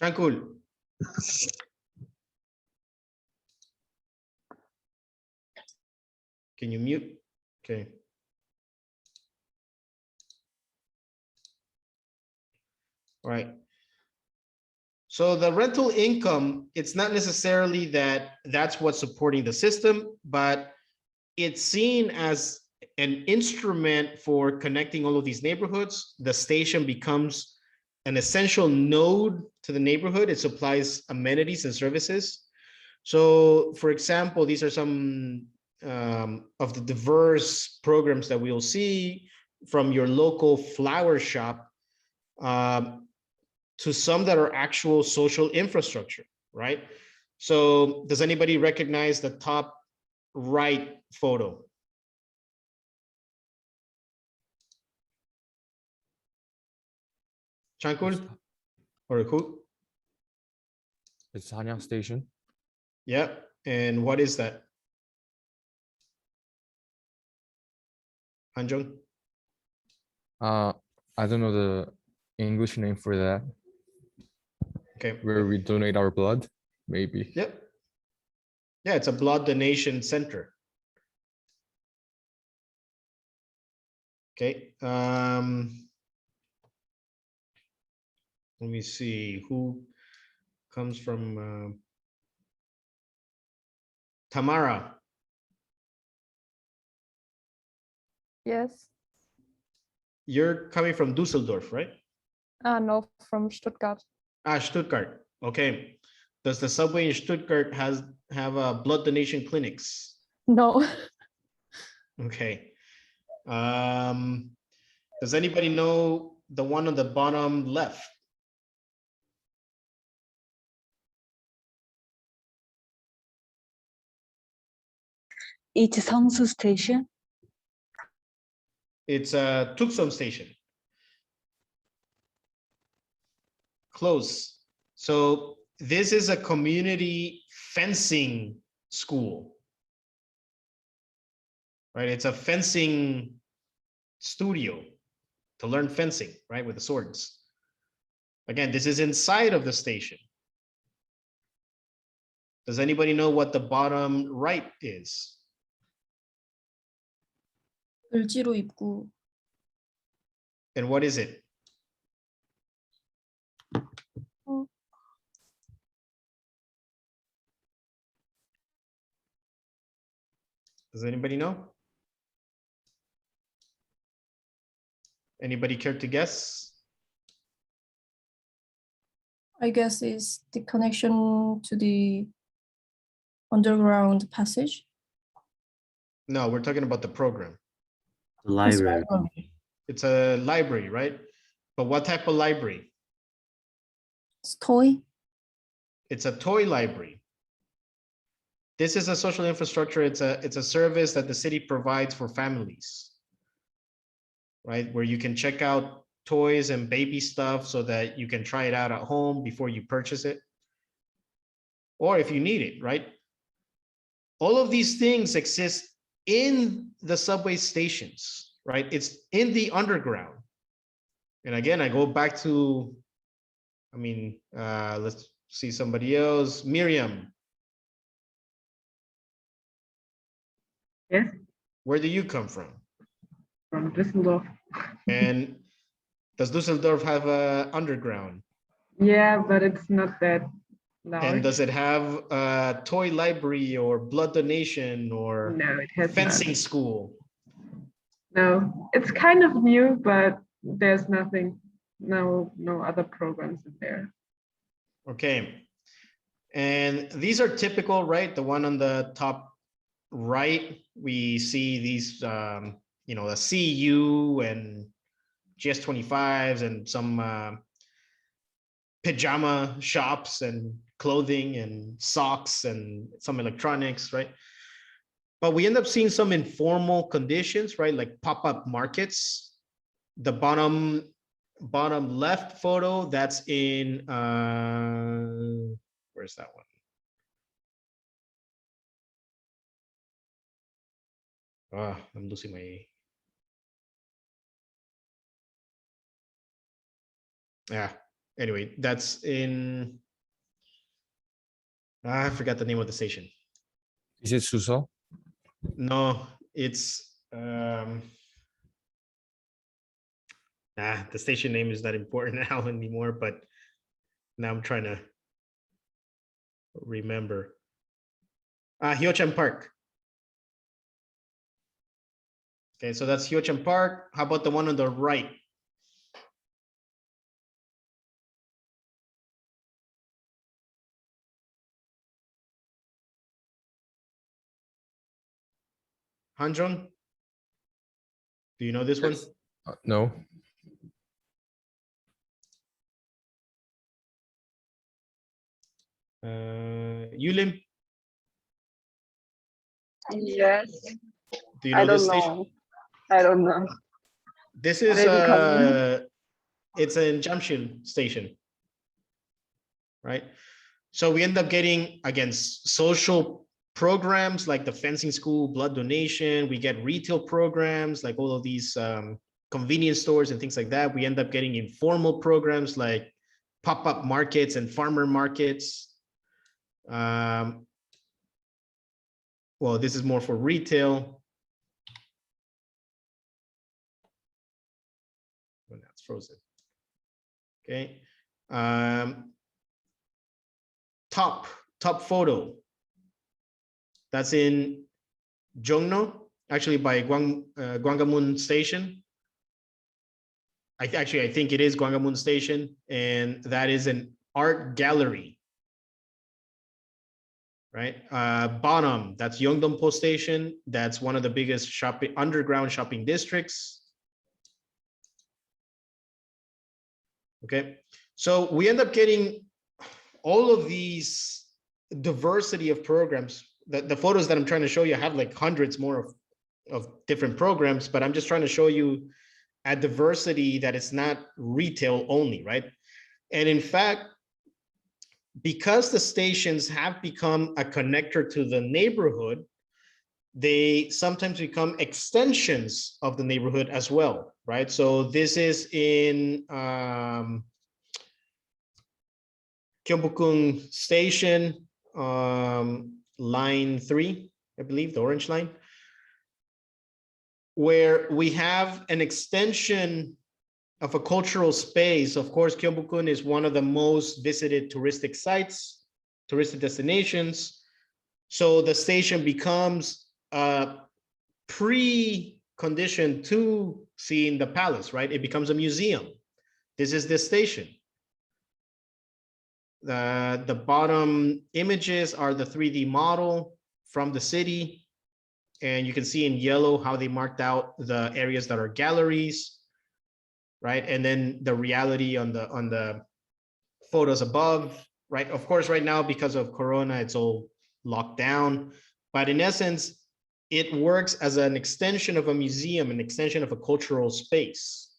Shankul. Can you mute? Okay. All right. So the rental income, it's not necessarily that that's what's supporting the system, but it's seen as an instrument for connecting all of these neighborhoods. The station becomes an essential node to the neighborhood. It supplies amenities and services. So for example, these are some of the diverse programs that we'll see, from your local flower shop to some that are actual social infrastructure, right? So does anybody recognize the top right photo? Chankul or who? It's Hanyang Station. Yeah, and what is that? Hanjong? I don't know the English name for that. Okay. Where we donate our blood, maybe. Yep. Yeah, it's a blood donation center. Okay. Let me see who comes from Tamara. Yes. You're coming from Dusseldorf, right? No, from Stuttgart. Ah, Stuttgart. Okay. Does the subway in Stuttgart have blood donation clinics? No. Okay. Does anybody know the one on the bottom left? It's Seongsu Station. It's a Tucson station. Close. So this is a community fencing school, right? It's a fencing studio to learn fencing, right? With the swords. Again, this is inside of the station. Does anybody know what the bottom right is? 을지로 입구. And what is it? Does anybody know? Anybody care to guess? I guess is the connection to the underground passage. No, we're talking about the program. The library. It's a library, right? But what type of library? It's toy. It's a toy library. This is a social infrastructure. It's a service that the city provides for families, right? Where you can check out toys and baby stuff so that you can try it out at home before you purchase it. Or if you need it, right? All of these things exist in the subway stations, right? It's in the underground. And again, I go back to, let's see somebody else, Miriam. Yes. Where do you come from? from Düsseldorf. And does Düsseldorf have a underground? Yeah, but it's not that And large. does it have a toy library or blood donation or No, it has fencing none. school? No, it's kind of new, but there's nothing, no other programs in there. Okay. And these are typical, right? The one on the top right, we see these, you know, the CU and GS25s and some pajama shops and clothing and socks and some electronics, right? But we end up seeing some informal conditions, right? Like pop-up markets. The bottom left photo, that's in, where's that one? I'm losing my, yeah. Anyway, that's in, I forgot the name of the station. Is it Suso? No, it's, the station name is not important now anymore, but now I'm trying to remember. Hyo-chan Park. Okay, so that's Hyo-chan Park. How about the one on the right? Hanjong? Do you know this one? No. Yulim, Yes. do you know this station? I don't know. This is Maybe come it's an Injunction Station, right? So we end up getting, again, social programs like the fencing school, blood donation. We get retail programs like all of these convenience stores and things like that. We end up getting informal programs like pop-up markets and farmer markets. Well, this is more for retail. Well, that's frozen. Okay. Top photo. That's in Jongno, actually by Gwangamun Station. I think it is Gwangamun Station, and that is an art gallery. Right, bottom, that's Yeongdongpo Station. That's one of the biggest underground shopping districts. Okay, so we end up getting all of these diversity of programs. The photos that I'm trying to show you have like hundreds more of different programs, but I'm just trying to show you a diversity that it's not retail only, right? And in fact, because the stations have become a connector to the neighborhood, they sometimes become extensions of the neighborhood as well, right? So this is in Gyeongbokgung Station, line 3, I believe, the orange line, where we have an extension of a cultural space. Of course, Gyeongbokgung is one of the most visited touristic sites, touristic destinations. So the station becomes a precondition to seeing the palace, right? It becomes a museum. This is the station. The bottom images are the 3D model from the city. And you can see in yellow how they marked out the areas that are galleries, right? And then the reality on the photos above, right? Of course, right now, because of Corona, it's all locked down. But in essence, it works as an extension of a museum, an extension of a cultural space,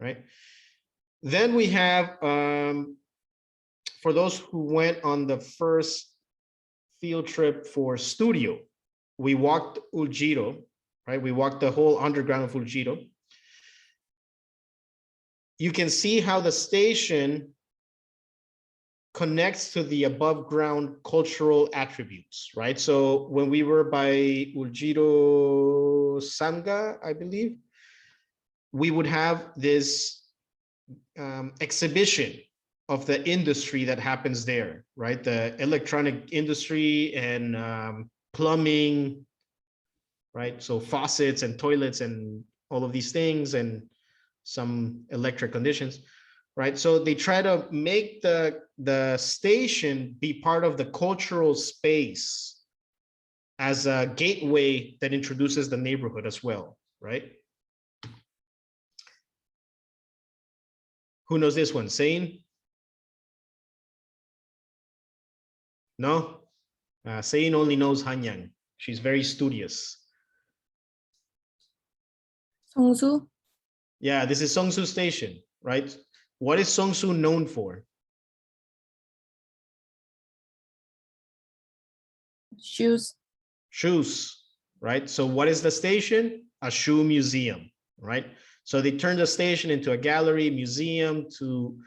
right? Then we have, for those who went on the first field trip for Studio, we walked Uljiro, right? We walked the whole underground of Uljiro. You can see how the station connects to the above ground cultural attributes, right? So when we were by Uljiro Sanga, I believe, we would have this exhibition of the industry that happens there, right? The electronic industry and plumbing, right? So faucets and toilets and all of these things and some electric conditions, right? So they try to make the station be part of the cultural space as a gateway that introduces the neighborhood as well, right? Who knows this one? Sein? No? Sein only knows Hanyang. She's very studious. 성수, Yeah, this is Seongsu Station, right? What is Seongsu known for? shoes, Shoes, right? So what is the station? A shoe museum, right? So they turned the station into a gallery museum to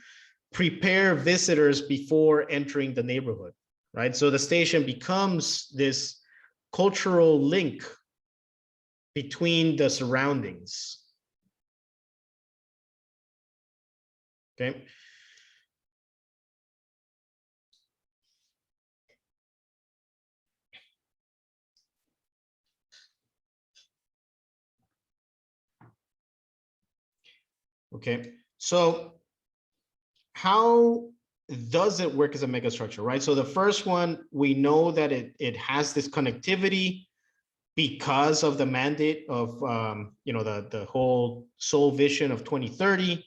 prepare visitors before entering the neighborhood, right? So the station becomes this cultural link between the surroundings. Okay. Okay, so how does it work as a megastructure, right? So the first one, we know that it has this connectivity because of the mandate of the whole Seoul vision of 2030.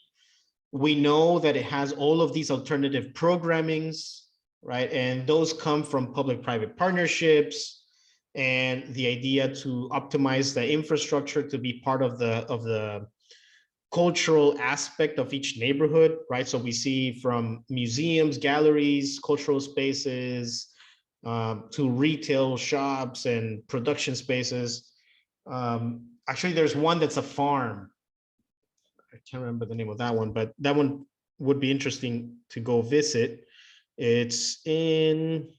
We know that it has all of these alternative programmings, right? And those come from public-private partnerships and the idea to optimize the infrastructure to be part of the cultural aspect of each neighborhood, right? So we see from museums, galleries, cultural spaces, to retail shops and production spaces. Actually, there's one that's a farm. I can't remember the name of that one, but that one would be interesting to go visit. It's in,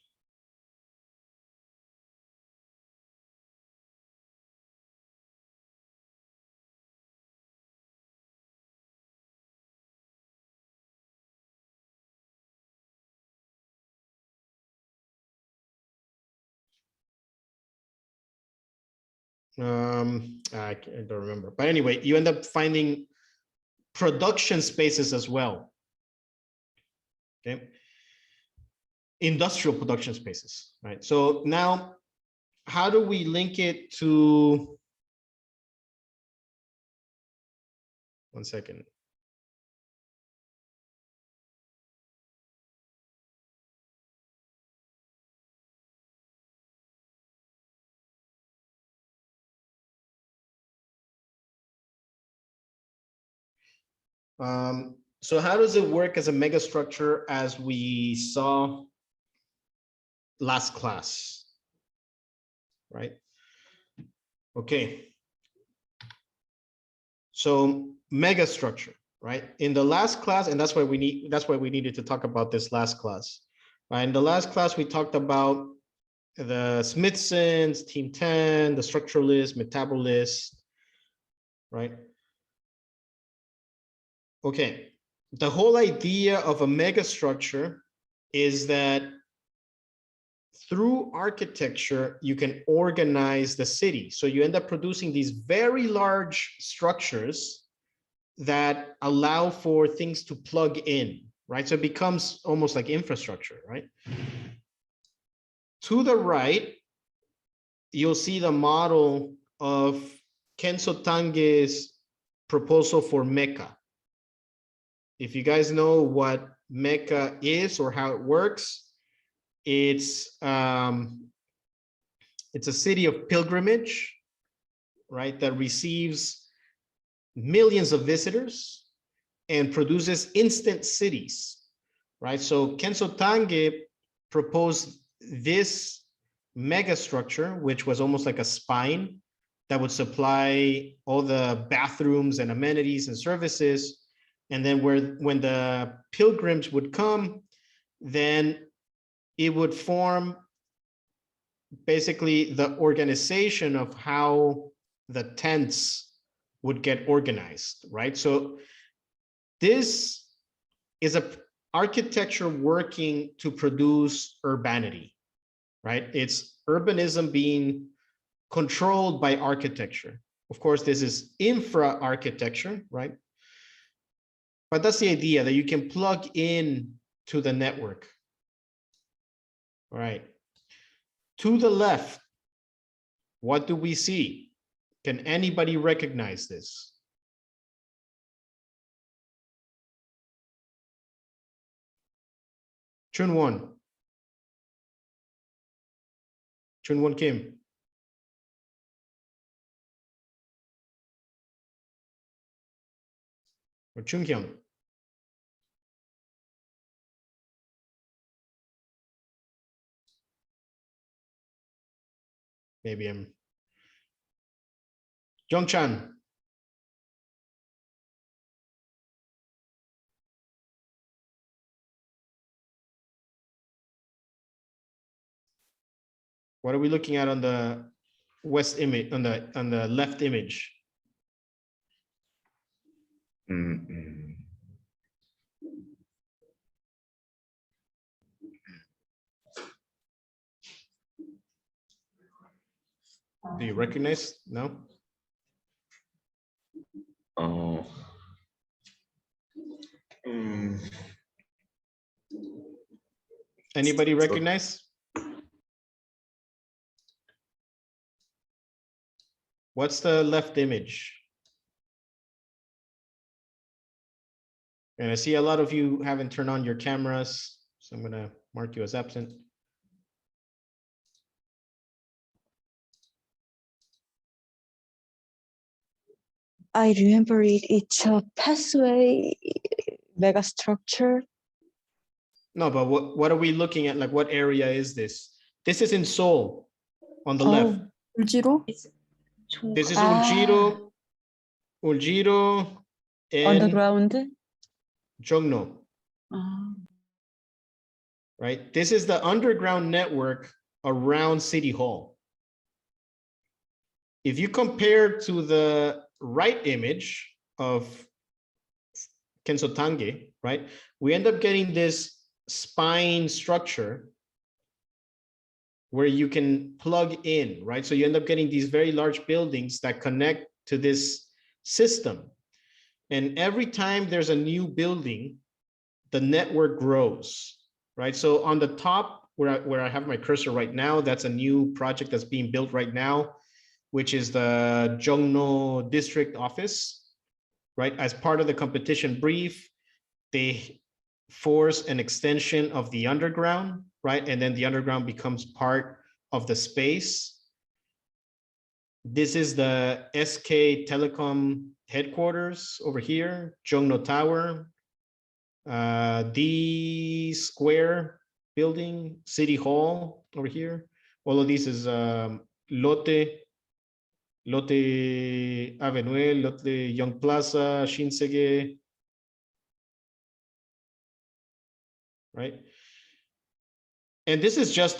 I don't remember, but anyway, you end up finding production spaces as well. Okay, industrial production spaces, right? So now, how do we link it to? One second. So how does it work as a megastructure as we saw last class, right? Okay. So megastructure, right? In the last class, and that's why we needed to talk about this last class. Right? In the last class, we talked about the Smithsons, Team 10, the structuralist, metabolist, right? Okay, the whole idea of a megastructure is that through architecture, you can organize the city. So you end up producing these very large structures that allow for things to plug in, right? So it becomes almost like infrastructure, right? To the right, you'll see the model of Kenzo Tange's proposal for Mecca. If you guys know what Mecca is or how it works, it's a city of pilgrimage, right? That receives millions of visitors and produces instant cities, right? So Kenzo Tange proposed this megastructure, which was almost like a spine that would supply all the bathrooms and amenities and services. And then when the pilgrims would come, then it would form basically the organization of how the tents would get organized, right? So this is a architecture working to produce urbanity, right? It's urbanism being controlled by architecture. Of course, this is infra architecture, right? But that's the idea, that you can plug in to the network. All right. To the left, what do we see? Can anybody recognize this? Chunwon. Chunwon Kim. Or Chunkyung. Maybe I'm Jongchan. What are we looking at on the west image, on the left image? Do you recognize? No? Oh. Anybody recognize? What's the left image? And I see a lot of you haven't turned on your cameras, so I'm gonna mark you as absent. I remember it. It's a pathway megastructure. No, but what are we looking at? Like, what area is this? This is in Seoul, on the left. 울지로? This is Uljiro, and Underground? Jongno, right? This is the underground network around City Hall. If you compare to the right image of Kensotange, right? We end up getting this spine structure where you can plug in, right? So you end up getting these very large buildings that connect to this system. And every time there's a new building, the network grows, right? So on the top where I have my cursor right now, that's a new project that's being built right now, which is the Jongno district office, right? As part of the competition brief, they force an extension of the underground, right? And then the underground becomes part of the space. This is the SK Telecom headquarters over here, Jongno Tower, D Square building, City Hall over here. All of these is Lotte Avenue, Lotte Young Plaza, Shinsege, right? And this is just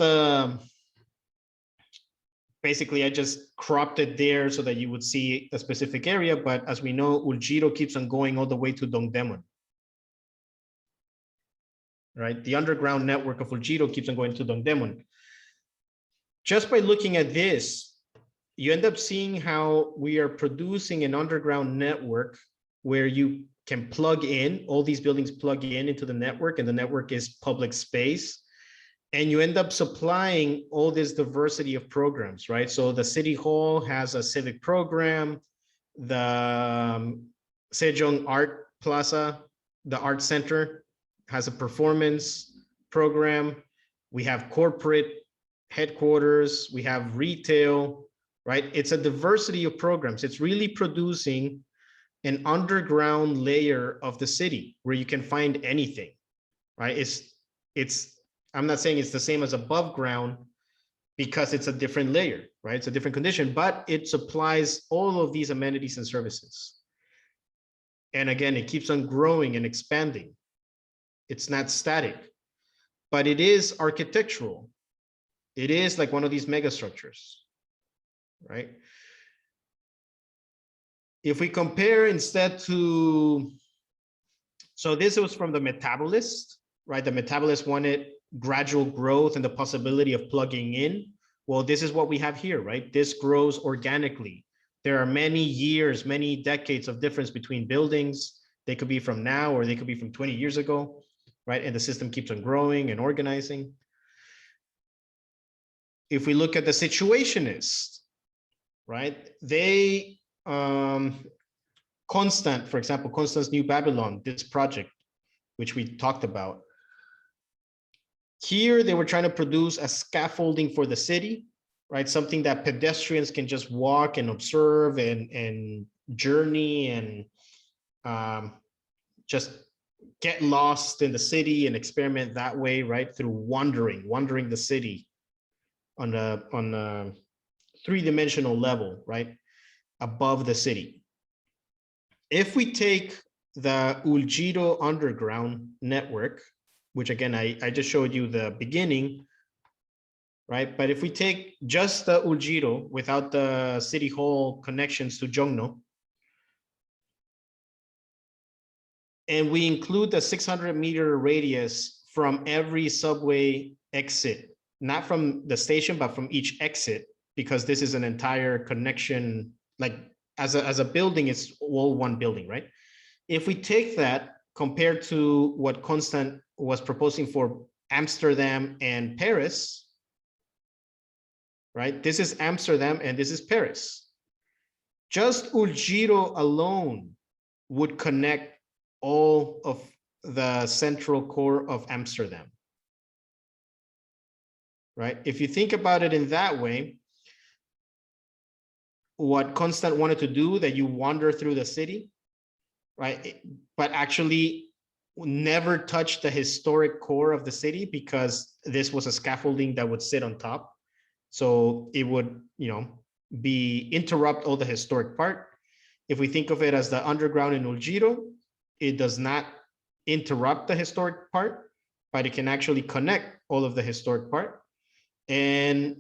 basically I just cropped it there so that you would see a specific area, but as we know, Uljiro keeps on going all the way to Dongdaemun, right? The underground network of Uljiro keeps on going to Dongdaemun. Just by looking at this, you end up seeing how we are producing an underground network where you can plug in, all these buildings plug in into the network, and the network is public space. And you end up supplying all this diversity of programs, right? So the City Hall has a civic program, the Sejong Art Plaza, the Art Center has a performance program. We have corporate headquarters, we have retail, right? It's a diversity of programs. It's really producing an underground layer of the city where you can find anything, right? I'm not saying it's the same as above ground because it's a different layer, right? It's a different condition, but it supplies all of these amenities and services. And again, it keeps on growing and expanding. It's not static. but it is architectural. It is like one of these megastructures, right? If we compare instead to, so this was from the metabolist, right? The metabolist wanted gradual growth and the possibility of plugging in. Well, this is what we have here, right? This grows organically. There are many years, many decades of difference between buildings. They could be from now or they could be from 20 years ago, right? And the system keeps on growing and organizing. If we look at the situationist, right? They, Constant, for example, Constant's New Babylon, this project, which we talked about. Here, they were trying to produce a scaffolding for the city, right? Something that pedestrians can just walk and observe and journey and just get lost in the city and experiment that way, right? Through wandering the city on a three-dimensional level, right? Above the city. If we take the Uljiro underground network, which again, I just showed you the beginning, right? But if we take just the Uljiro without the city hall connections to Jongno, and we include the 600-meter radius from every subway exit, not from the station, but from each exit, because this is an entire connection, like as a building, it's all one building, right? If we take that compared to what Constant was proposing for Amsterdam and Paris, right? This is Amsterdam and this is Paris. Just Uljiro alone would connect all of the central core of Amsterdam, right? If you think about it in that way, what Constant wanted to do, that you wander through the city, right? But actually never touch the historic core of the city because this was a scaffolding that would sit on top. So it would, interrupt all the historic part. If we think of it as the underground in Uljiro, it does not interrupt the historic part, but it can actually connect all of the historic part. And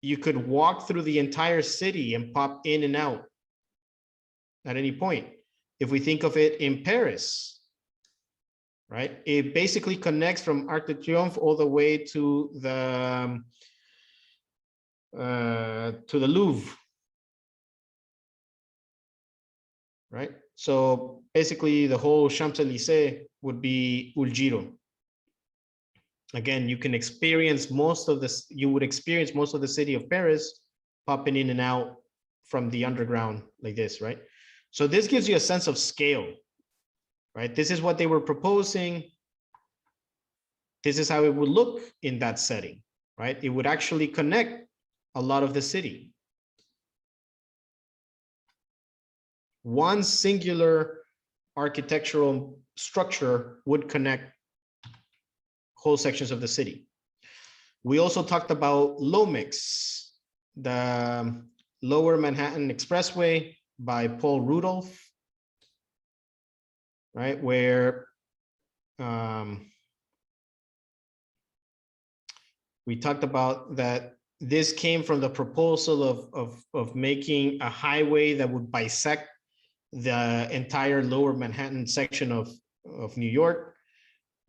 you could walk through the entire city and pop in and out at any point. If we think of it in Paris, right? It basically connects from Arc de Triomphe all the way to the Louvre, right? So basically the whole Champs-Élysées would be Uljiro. Again, you can experience most of this, you would experience most of the city of Paris popping in and out from the underground like this, right? So this gives you a sense of scale, right? This is what they were proposing. This is how it would look in that setting, right? It would actually connect a lot of the city. One singular architectural structure would connect whole sections of the city. We also talked about Lomix, the Lower Manhattan Expressway by Paul Rudolph, right? Where we talked about that this came from the proposal of making a highway that would bisect the entire Lower Manhattan section of New York.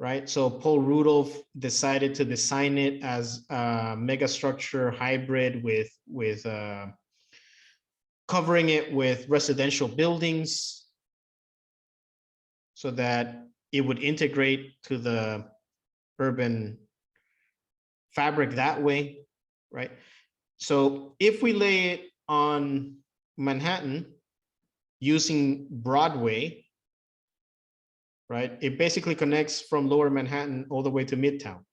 Right, so Paul Rudolph decided to design it as a megastructure hybrid with covering it with residential buildings so that it would integrate to the urban fabric that way, right? So if we lay it on Manhattan using Broadway, right? It basically connects from Lower Manhattan all the way to Midtown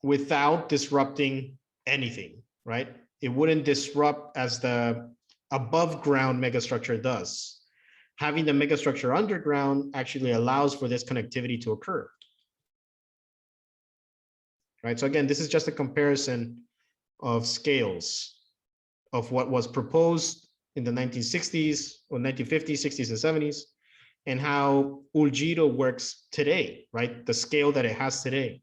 without disrupting anything, right? It wouldn't disrupt as the above ground megastructure does. Having the megastructure underground actually allows for this connectivity to occur. Right, so again, this is just a comparison of scales of what was proposed in the 1960s or 1950s, 60s, and 70s, and how Uljiro works today, right? The scale that it has today.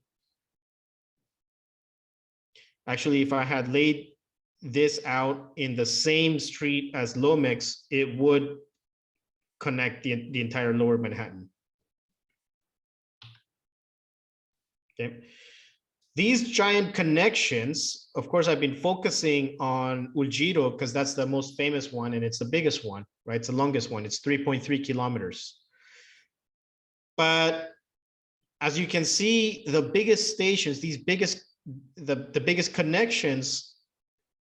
Actually, if I had laid this out in the same street as Lomex, it would connect the entire lower Manhattan. Okay. These giant connections, of course, I've been focusing on Uljiro because that's the most famous one and it's the biggest one, right? It's the longest one. It's 3.3 kilometers. But as you can see, the biggest stations, the biggest connections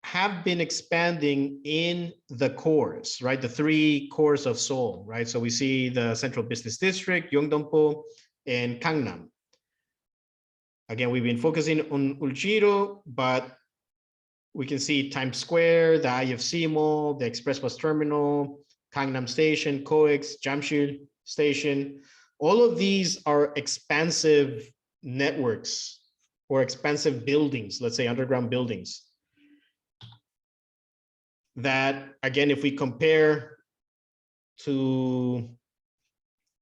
have been expanding in the cores, right? The three cores of Seoul, right? So we see the Central Business District, Yeongdeungpo, and Gangnam. Again, we've been focusing on Uljiro, but we can see Times Square, the IFC Mall, the Express Bus Terminal, Gangnam Station, COEX, Jamshid Station. All of these are expansive networks or expansive buildings, let's say underground buildings. That, again, if we compare to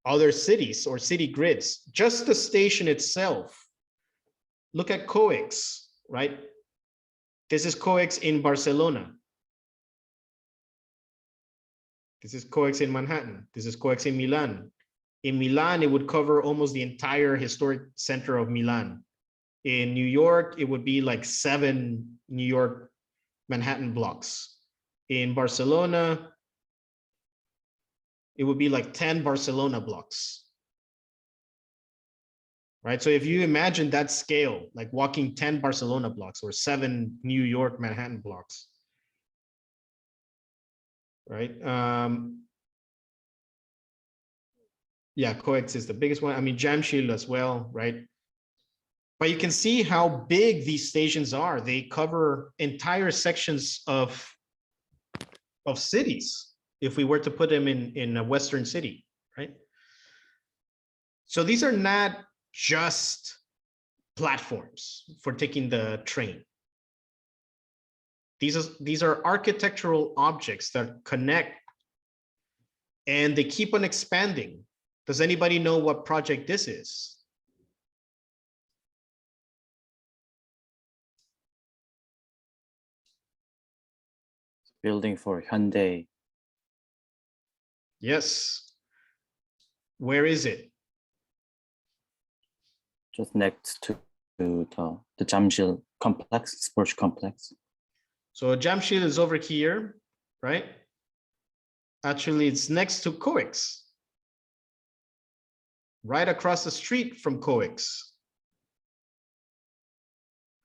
other cities or city grids, just the station itself, look at COEX, right? This is COEX in Barcelona. This is COEX in Manhattan. This is COEX in Milan. In Milan, it would cover almost the entire historic center of Milan. In New York, it would be like 7 New York Manhattan blocks. In Barcelona, it would be like 10 Barcelona blocks. Right? So if you imagine that scale, like walking 10 Barcelona blocks or 7 New York Manhattan blocks, right? Yeah, COEX is the biggest one. I mean, Jamshid as well, right? But you can see how big these stations are. They cover entire sections of cities if we were to put them in a Western city, right? So these are not just platforms for taking the train. These are architectural objects that connect and they keep on expanding. Does anybody know what project this is? Building for Hyundai. Yes. Where is it? Just next to the Jamshid complex, sports complex. So Jamshid is over here, right? Actually, it's next to COEX. Right across the street from COEX.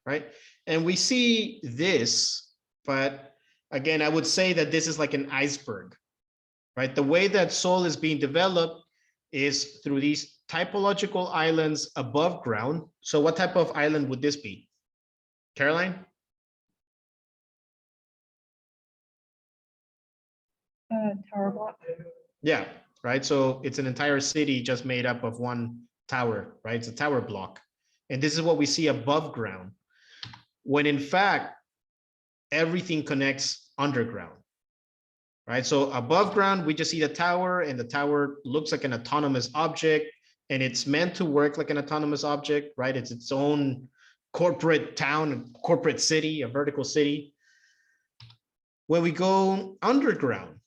Right? And we see this, but again, I would say that this is like an iceberg, right? The way that Seoul is being developed is through these typological islands above ground. So what type of island would this be? Caroline? Tower block. Yeah, right. So it's an entire city just made up of one tower, right? It's a tower block. And this is what we see above ground, when in fact, everything connects underground, right? So above ground, we just see the tower, and the tower looks like an autonomous object, and it's meant to work like an autonomous object, right? It's its own corporate town, corporate city, a vertical city. When we go underground,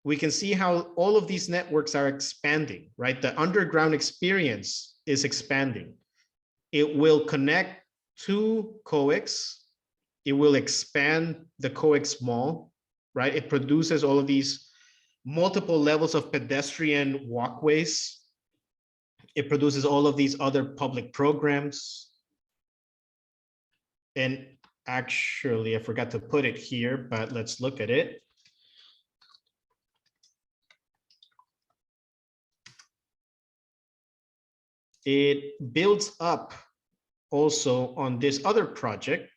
we can see how all of these networks are expanding, right? The underground experience is expanding. It will connect to COEX. It will expand the COEX mall, right? It produces all of these multiple levels of pedestrian walkways. It produces all of these other public programs. And actually, I forgot to put it here, but let's look at it. It builds up also on this other project.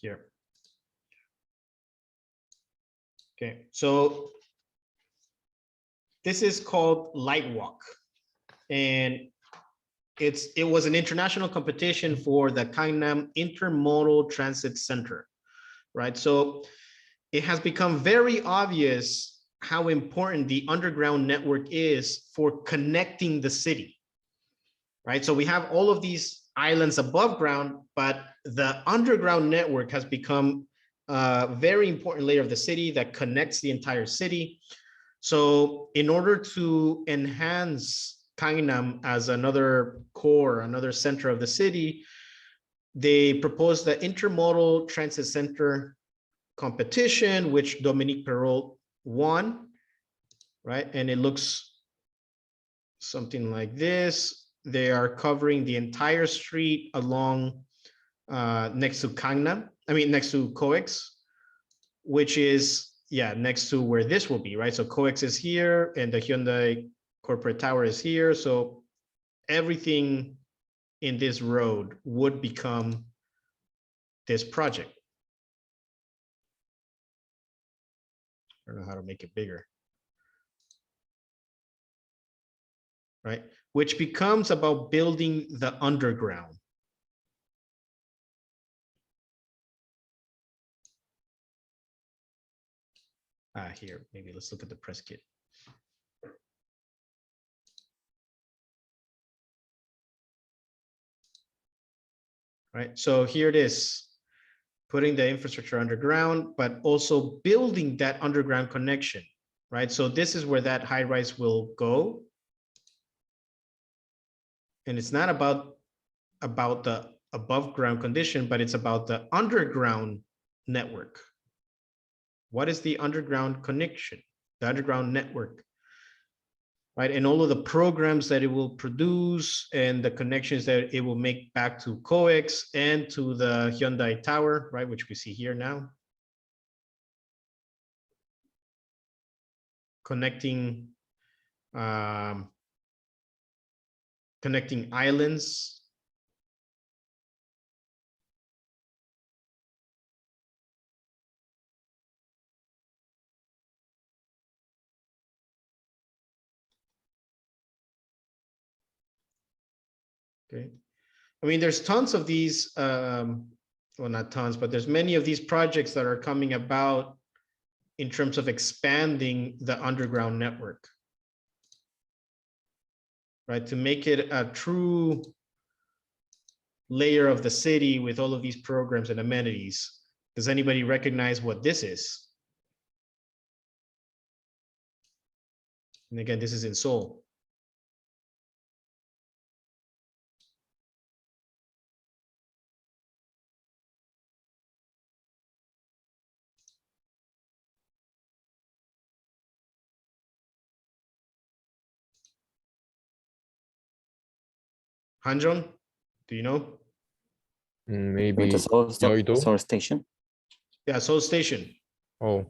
here. Okay, so this is called Light Walk, and it was an international competition for the Gangnam Intermodal Transit Center, right? So it has become very obvious how important the underground network is for connecting the city, right? So we have all of these islands above ground, but the underground network has become a very important layer of the city that connects the entire city. So in order to enhance Gangnam as another core, another center of the city, they proposed the Intermodal Transit Center competition, which Dominique Perrault won, right? And it looks something like this. They are covering the entire street along next to Gangnam, next to COEX, which is, yeah, next to where this will be, right? So COEX is here and the Hyundai corporate tower is here. So everything in this road would become this project. I don't know how to make it bigger. Right? Which becomes about building the underground. Here, maybe let's look at the press kit. Right, so here it is, putting the infrastructure underground, but also building that underground connection, right? So this is where that high rise will go. And it's not about the above ground condition, but it's about the underground network. What is the underground connection, the underground network, right? And all of the programs that it will produce and the connections that it will make back to COEX and to the Hyundai Tower, right? Which we see here now. Connecting, connecting islands. Okay. I mean, there's tons of these, well, not tons, but there's many of these projects that are coming about in terms of expanding the underground network, right? To make it a true layer of the city with all of these programs and amenities. Does anybody recognize what this is? And again, this is in Seoul. Hanjong, do you know? Maybe With the Yeouido? Seoul Station. Yeah, Seoul Station. Oh,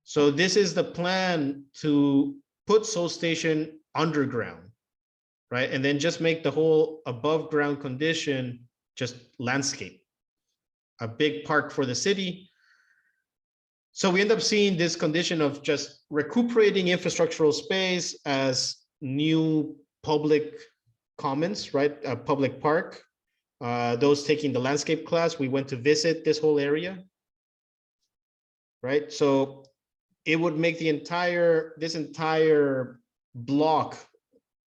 So this is the plan to put Seoul Station underground, right? And then just make the whole above ground condition just landscape, a big park for the city. So we end up seeing this condition of just recuperating infrastructural space as new public commons, right? A public park. Those taking the landscape class, we went to visit this whole area, right? So it would make the this entire block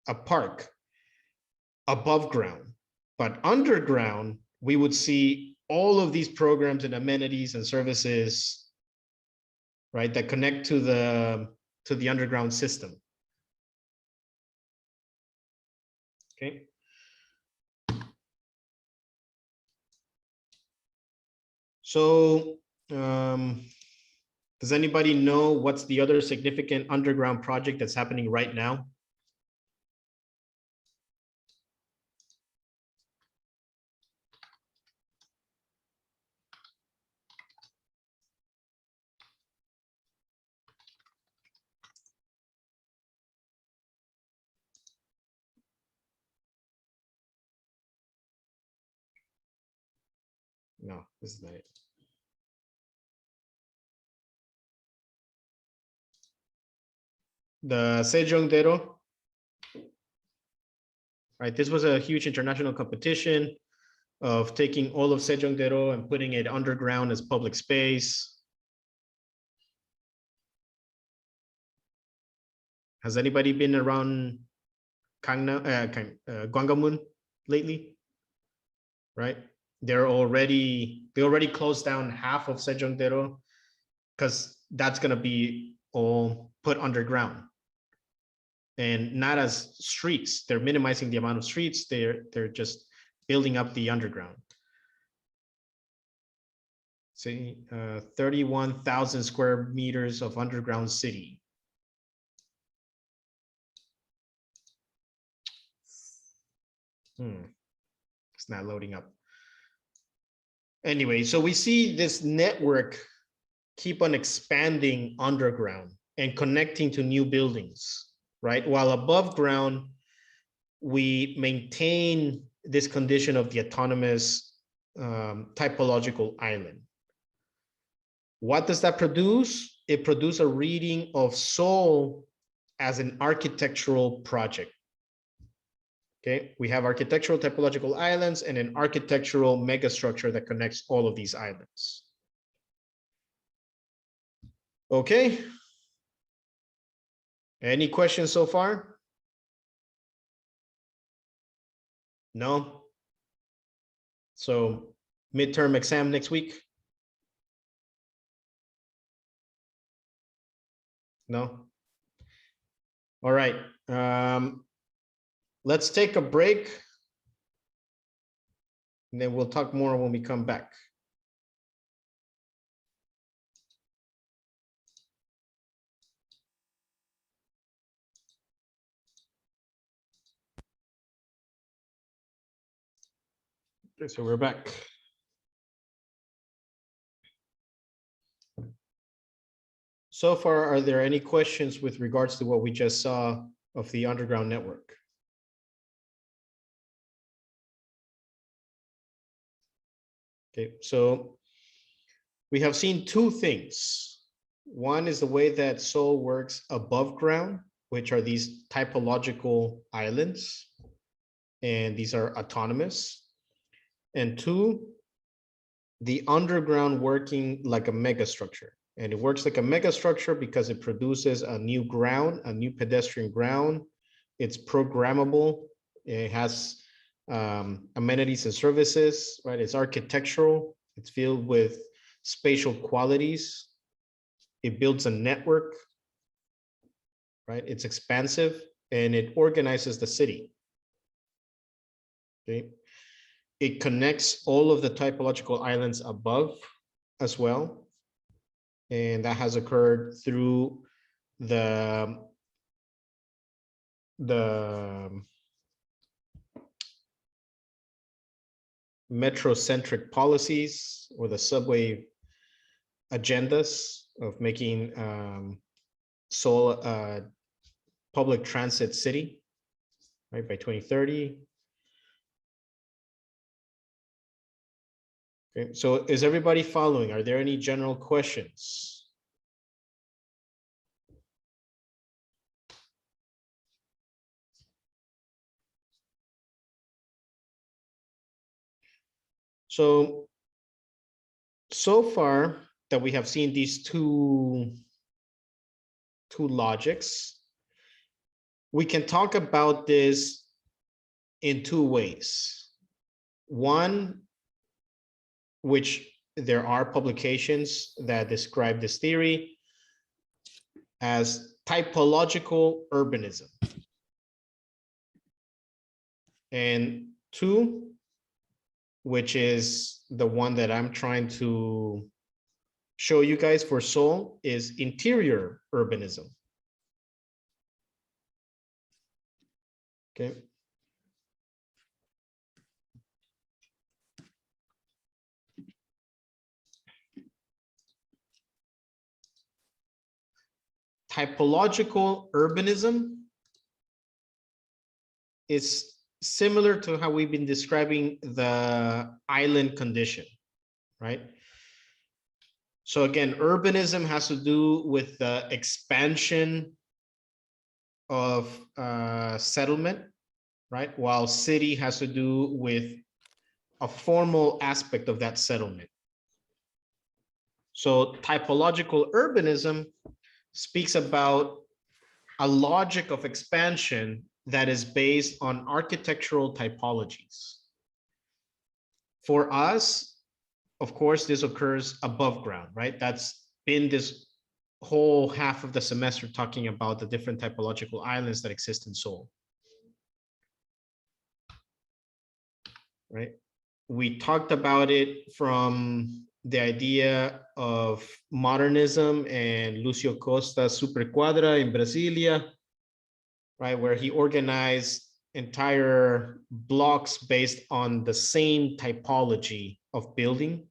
a park above ground, but underground, we would see all of these programs and amenities and services, right, that connect to the underground system. Okay. So does anybody know what's the other significant underground project that's happening right now? No, this is not it. The Sejongdero. Right, this was a huge international competition of taking all of Sejongdero and putting it underground as public space. Has anybody been around Gwangamun lately? Right, they already closed down half of Sejongdero because that's going to be all put underground. And not as streets. They're minimizing the amount of streets. They're just building up the underground. See, 31,000 square meters of underground city. It's not loading up. Anyway, so we see this network keep on expanding underground and connecting to new buildings. Right, while above ground, we maintain this condition of the autonomous typological island. What does that produce? It produces a reading of Seoul as an architectural project. Okay, we have architectural typological islands and an architectural megastructure that connects all of these islands. Okay. Any questions so far? No? So midterm exam next week? No? All right. Let's take a break. And then we'll talk more when we come back. Okay, so we're back. So far, are there any questions with regards to what we just saw of the underground network? Okay, so we have seen two things. One is the way that Seoul works above ground, which are these typological islands, and these are autonomous. And two, the underground working like a megastructure. And it works like a megastructure because it produces a new ground, a new pedestrian ground. It's programmable. It has amenities and services, right? It's architectural. It's filled with spatial qualities. It builds a network, right? It's expansive and it organizes the city. Okay. It connects all of the typological islands above as well. And that has occurred through the metrocentric policies or the subway agendas of making Seoul a public transit city, right, by 2030. Okay, so is everybody following? Are there any general questions? So far that we have seen these two logics, we can talk about this in two ways. One, which there are publications that describe this theory as typological urbanism. And two, which is the one that I'm trying to show you guys for Seoul, is interior urbanism. Okay. Typological urbanism is similar to how we've been describing the island condition, right? So again, urbanism has to do with the expansion of settlement, right? While city has to do with a formal aspect of that settlement. So typological urbanism speaks about a logic of expansion that is based on architectural typologies. For us, of course, this occurs above ground, right? That's been this whole half of the semester talking about the different typological islands that exist in Seoul. Right? We talked about it from the idea of modernism and Lucio Costa's Superquadra in Brasilia, right? Where he organized entire blocks based on the same typology of building,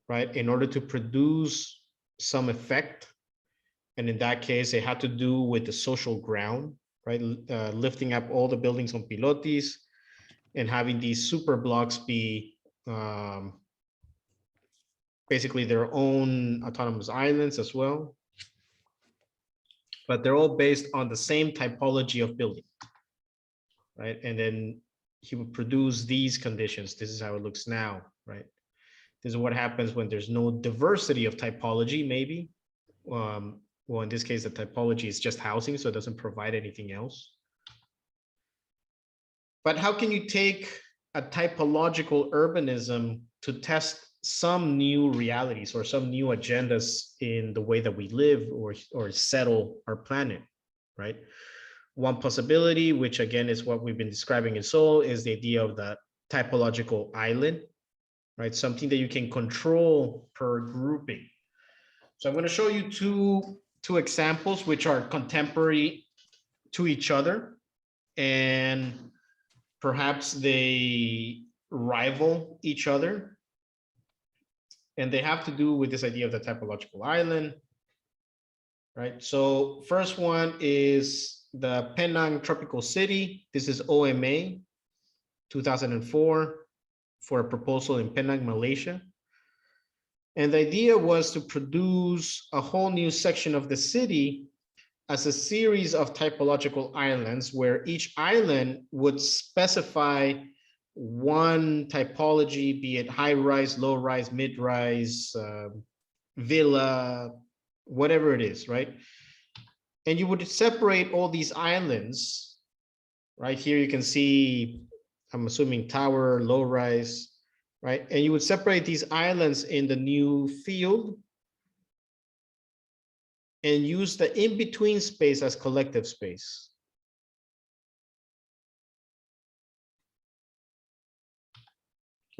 right? In order to produce some effect. And in that case, it had to do with the social ground, right? Lifting up all the buildings on pilotis and having these super blocks be basically their own autonomous islands as well. But they're all based on the same typology of building, right? And then he would produce these conditions. This is how it looks now, right? This is what happens when there's no diversity of typology, maybe. Well, in this case, the typology is just housing, so it doesn't provide anything else. But how can you take a typological urbanism to test some new realities or some new agendas in the way that we live or settle our planet, right? One possibility, which again is what we've been describing in Seoul, is the idea of the typological island, right? Something that you can control per grouping. So I'm going to show you two examples which are contemporary to each other, and perhaps they rival each other. And they have to do with this idea of the typological island, right? So first one is the Penang Tropical City. This is OMA 2004 for a proposal in Penang, Malaysia. And the idea was to produce a whole new section of the city as a series of typological islands where each island would specify one typology, be it high rise, low rise, mid rise, villa, whatever it is, right? And you would separate all these islands. Right here, you can see, I'm assuming tower, low rise, right? And you would separate these islands in the new field and use the in-between space as collective space.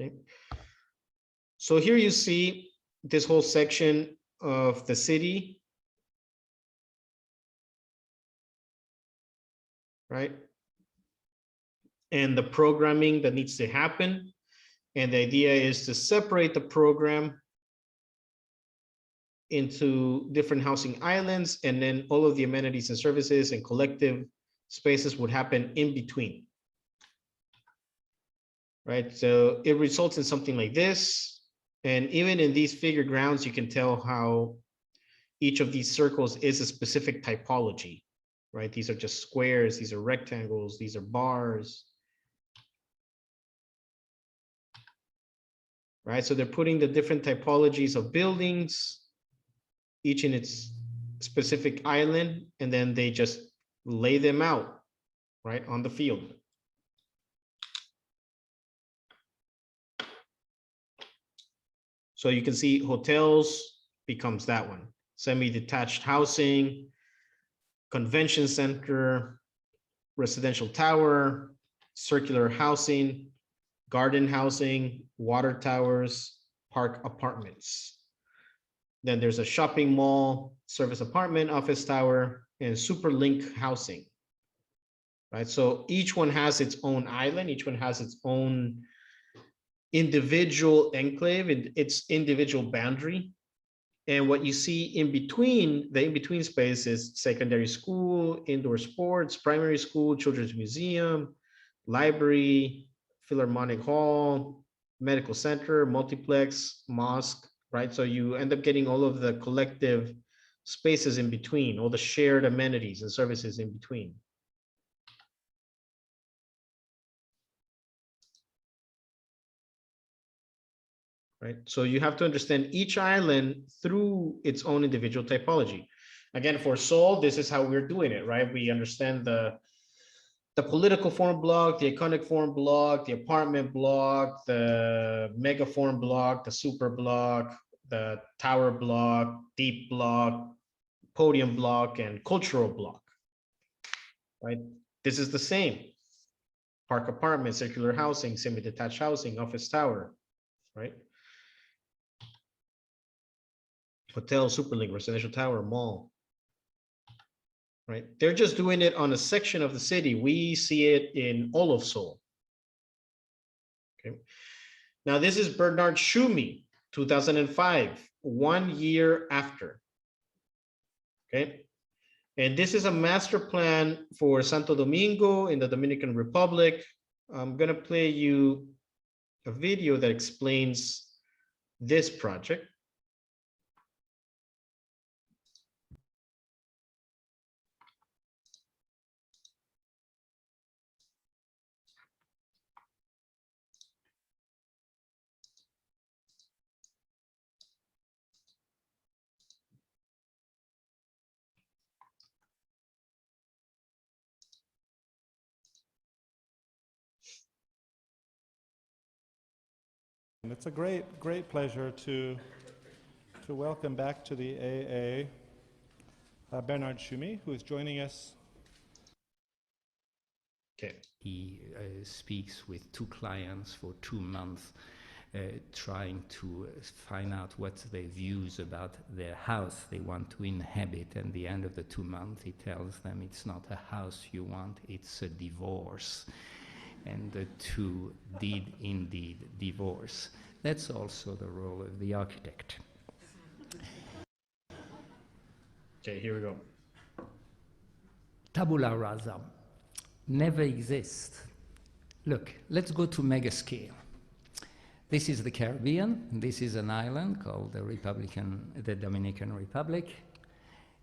Okay. So here you see this whole section of the city, right? And the programming that needs to happen. And the idea is to separate the program into different housing islands, and then all of the amenities and services and collective spaces would happen in between. Right, so it results in something like this. And even in these figure grounds, you can tell how each of these circles is a specific typology, right? These are just squares, these are rectangles, these are bars. Right, so they're putting the different typologies of buildings, each in its specific island, and then they just lay them out, right, on the field. So you can see hotels becomes that one, semi-detached housing, convention center, residential tower, circular housing, garden housing, water towers, park apartments. Then there's a shopping mall, service apartment, office tower, and superlink housing. Right, so each one has its own island, each one has its own individual enclave and its individual boundary. And what you see in between, the in-between space is secondary school, indoor sports, primary school, children's museum, library, Philharmonic Hall, medical center, multiplex, mosque, right? So you end up getting all of the collective spaces in between, all the shared amenities and services in between. Right? So you have to understand each island through its own individual typology. Again, for Seoul, this is how we're doing it, right? We understand the political form block, the iconic form block, the apartment block, the mega form block, the super block, the tower block, deep block, podium block, and cultural block, right? This is the same. Park apartment, circular housing, semi-detached housing, office tower, right? Hotel, superlink, residential tower, mall, right? They're just doing it on a section of the city. We see it in all of Seoul. Okay. Now this is Bernard Schumi, 2005, 1 year after. Okay. And this is a master plan for Santo Domingo in the Dominican Republic. I'm gonna play you a video that explains this project. And it's a great pleasure to welcome back to the AA Bernard Schumi, who is joining us. Okay. He speaks with 2 clients for 2 months, trying to find out what's their views about their house they want to inhabit. And at the end of the 2 months, he tells them it's not a house you want, it's a divorce. And the two did indeed divorce. That's also the role of the architect. Okay, here we go. Tabula rasa never exists. Look, let's go to mega scale. This is the Caribbean. This is an island called the Dominican Republic.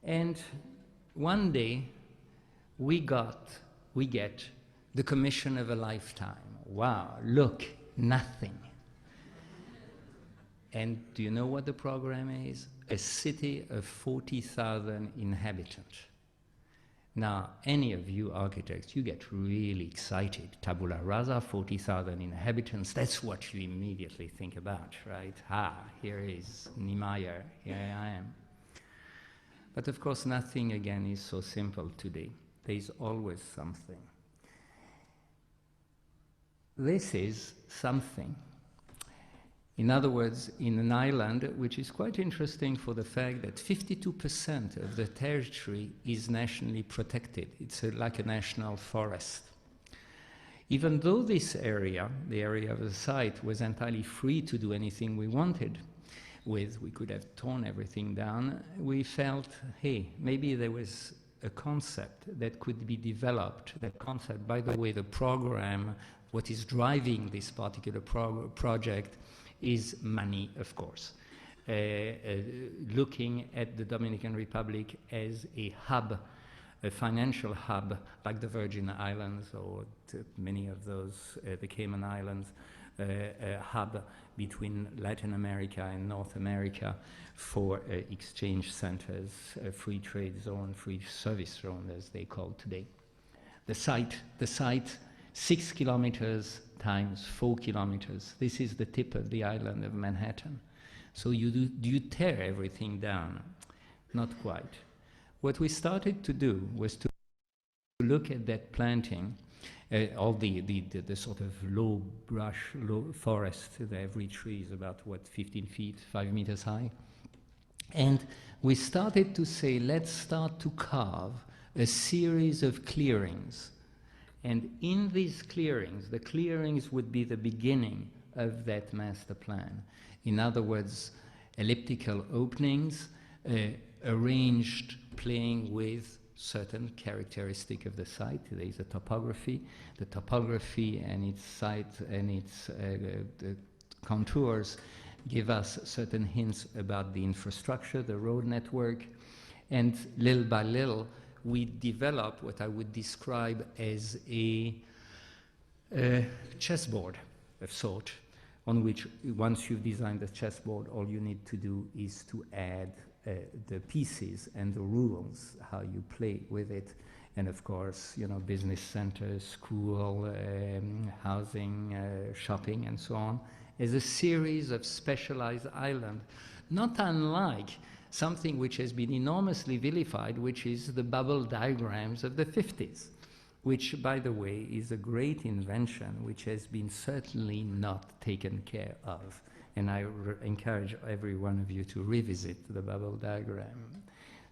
And one day we get the commission of a lifetime. Wow, look, nothing. And do you know what the program is? A city of 40,000 inhabitants. Now, any of you architects, you get really excited. Tabula rasa, 40,000 inhabitants, that's what you immediately think about, right? Here is Niemeyer, here I am. But of course, nothing again is so simple today. There is always something. This is something. In other words, in an island, which is quite interesting for the fact that 52% of the territory is nationally protected. It's like a national forest. Even though this area, the area of the site, was entirely free to do anything we wanted with, we could have torn everything down, we felt, hey, maybe there was a concept that could be developed. That concept, by the way, the program, what is driving this particular project is money, of course. Looking at the Dominican Republic as a hub, a financial hub, like the Virgin Islands or many of those, the Cayman Islands, a hub between Latin America and North America for exchange centers, free trade zone, free service zone, as they call today. The site, 6 kilometers times 4 kilometers. This is the tip of the island of Manhattan. So do you tear everything down? Not quite. What we started to do was to look at that planting, all the sort of low brush, low forest. Every tree is about, 15 feet, 5 meters high. And we started to say, let's start to carve a series of clearings. And in these clearings, the clearings would be the beginning of that master plan. In other words, elliptical openings, arranged playing with certain characteristic of the site. There is a topography. The topography and its site and its contours give us certain hints about the infrastructure, the road network, and little by little, we develop what I would describe as a chessboard of sort, on which once you've designed the chessboard, all you need to do is to add the pieces and the rules, how you play with it. And of course, you know, business centers, school, housing, shopping, and so on, as a series of specialized islands, not unlike something which has been enormously vilified, which is the bubble diagrams of the 50s, which, by the way, is a great invention which has been certainly not taken care of. And I encourage every one of you to revisit the bubble diagram.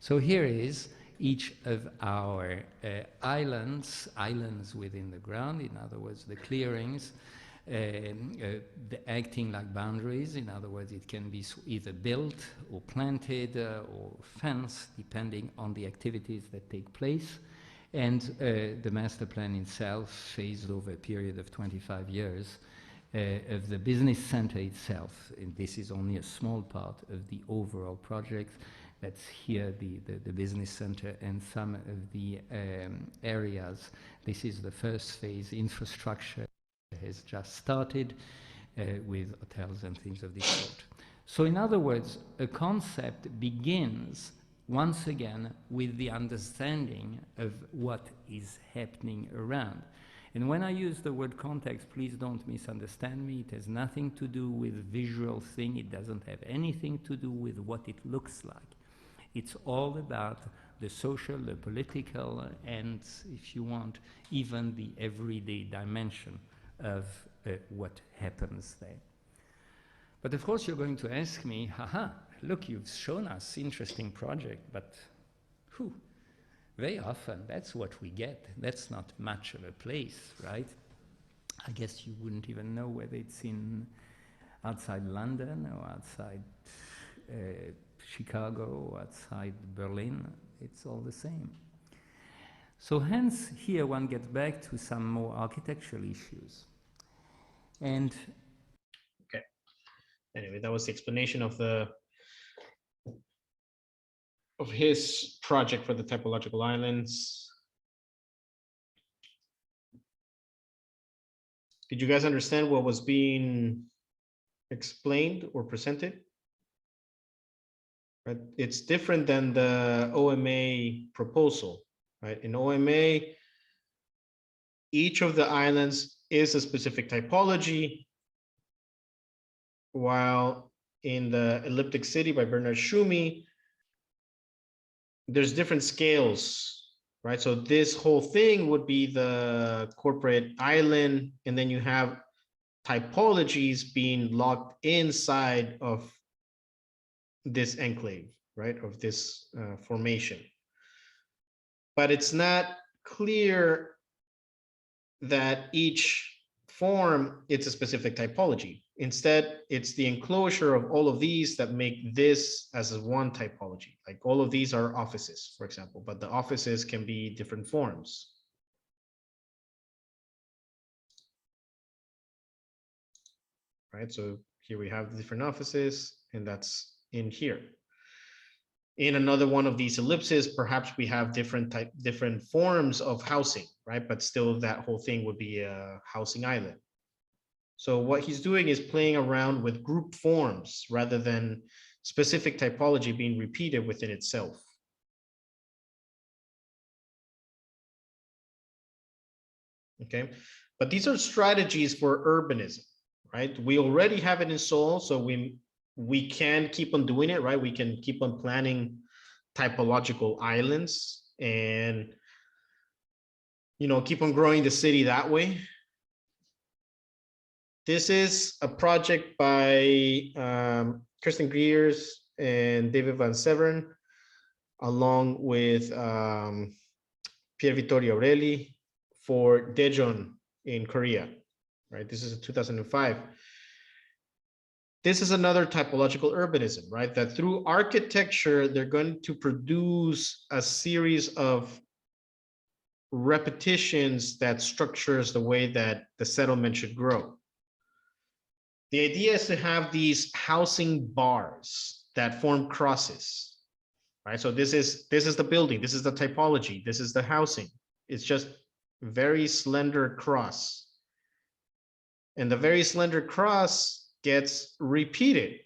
So here is each of our islands within the ground, in other words, the clearings, acting like boundaries. In other words, it can be either built or planted or fenced, depending on the activities that take place. And the master plan itself, phased over a period of 25 years, of the business center itself. And this is only a small part of the overall project. That's here, the business center and some of the areas. This is the first phase. Infrastructure has just started with hotels and things of this sort. So in other words, a concept begins once again with the understanding of what is happening around. And when I use the word context, please don't misunderstand me. It has nothing to do with visual thing. It doesn't have anything to do with what it looks like. It's all about the social, the political, and if you want, even the everyday dimension of what happens there. But of course, you're going to ask me, haha, look, you've shown us interesting project, but very often that's what we get. That's not much of a place, right? I guess you wouldn't even know whether it's outside London or outside Chicago or outside Berlin. It's all the same. So hence, here one gets back to some more architectural issues. And okay. Anyway, that was the explanation of his project for the typological islands. Did you guys understand what was being explained or presented? Right. It's different than the OMA proposal, right? In OMA, each of the islands is a specific typology, while in the Elliptic City by Bernard Schumi, there's different scales, right? So this whole thing would be the corporate island, and then you have typologies being locked inside of this enclave, right, of this formation. But it's not clear that each form, it's a specific typology. Instead, it's the enclosure of all of these that make this as a one typology. Like all of these are offices, for example, but the offices can be different forms. Right, so here we have the different offices, and that's in here. In another one of these ellipses, perhaps we have different forms of housing, right? But still that whole thing would be a housing island. So what he's doing is playing around with group forms rather than specific typology being repeated within itself. Okay, but these are strategies for urbanism, right? We already have it in Seoul, so we can keep on doing it, right? We can keep on planning typological islands and, you know, keep on growing the city that way. This is a project by Kirsten Greers and David Van Severen, along with Pierre Vittorio Aureli for Daejeon in Korea, right? This is a 2005. This is another typological urbanism, right? That through architecture, they're going to produce a series of repetitions that structures the way that the settlement should grow. The idea is to have these housing bars that form crosses, right? So this is the building, this is the typology, this is the housing. It's just very slender cross. And the very slender cross gets repeated,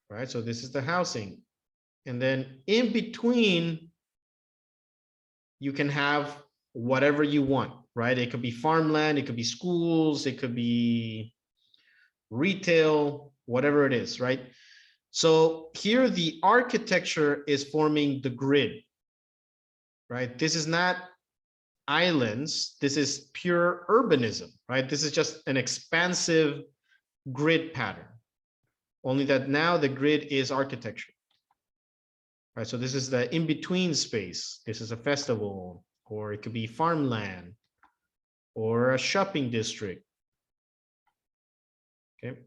right? So this is the housing. And then in between, you can have whatever you want, right? It could be farmland, it could be schools, it could be retail, whatever it is, right? So here the architecture is forming the grid, right? This is not islands, this is pure urbanism, right? This is just an expansive grid pattern, only that now the grid is architecture. Right, so this is the in-between space. This is a festival, or it could be farmland, or a shopping district. Okay.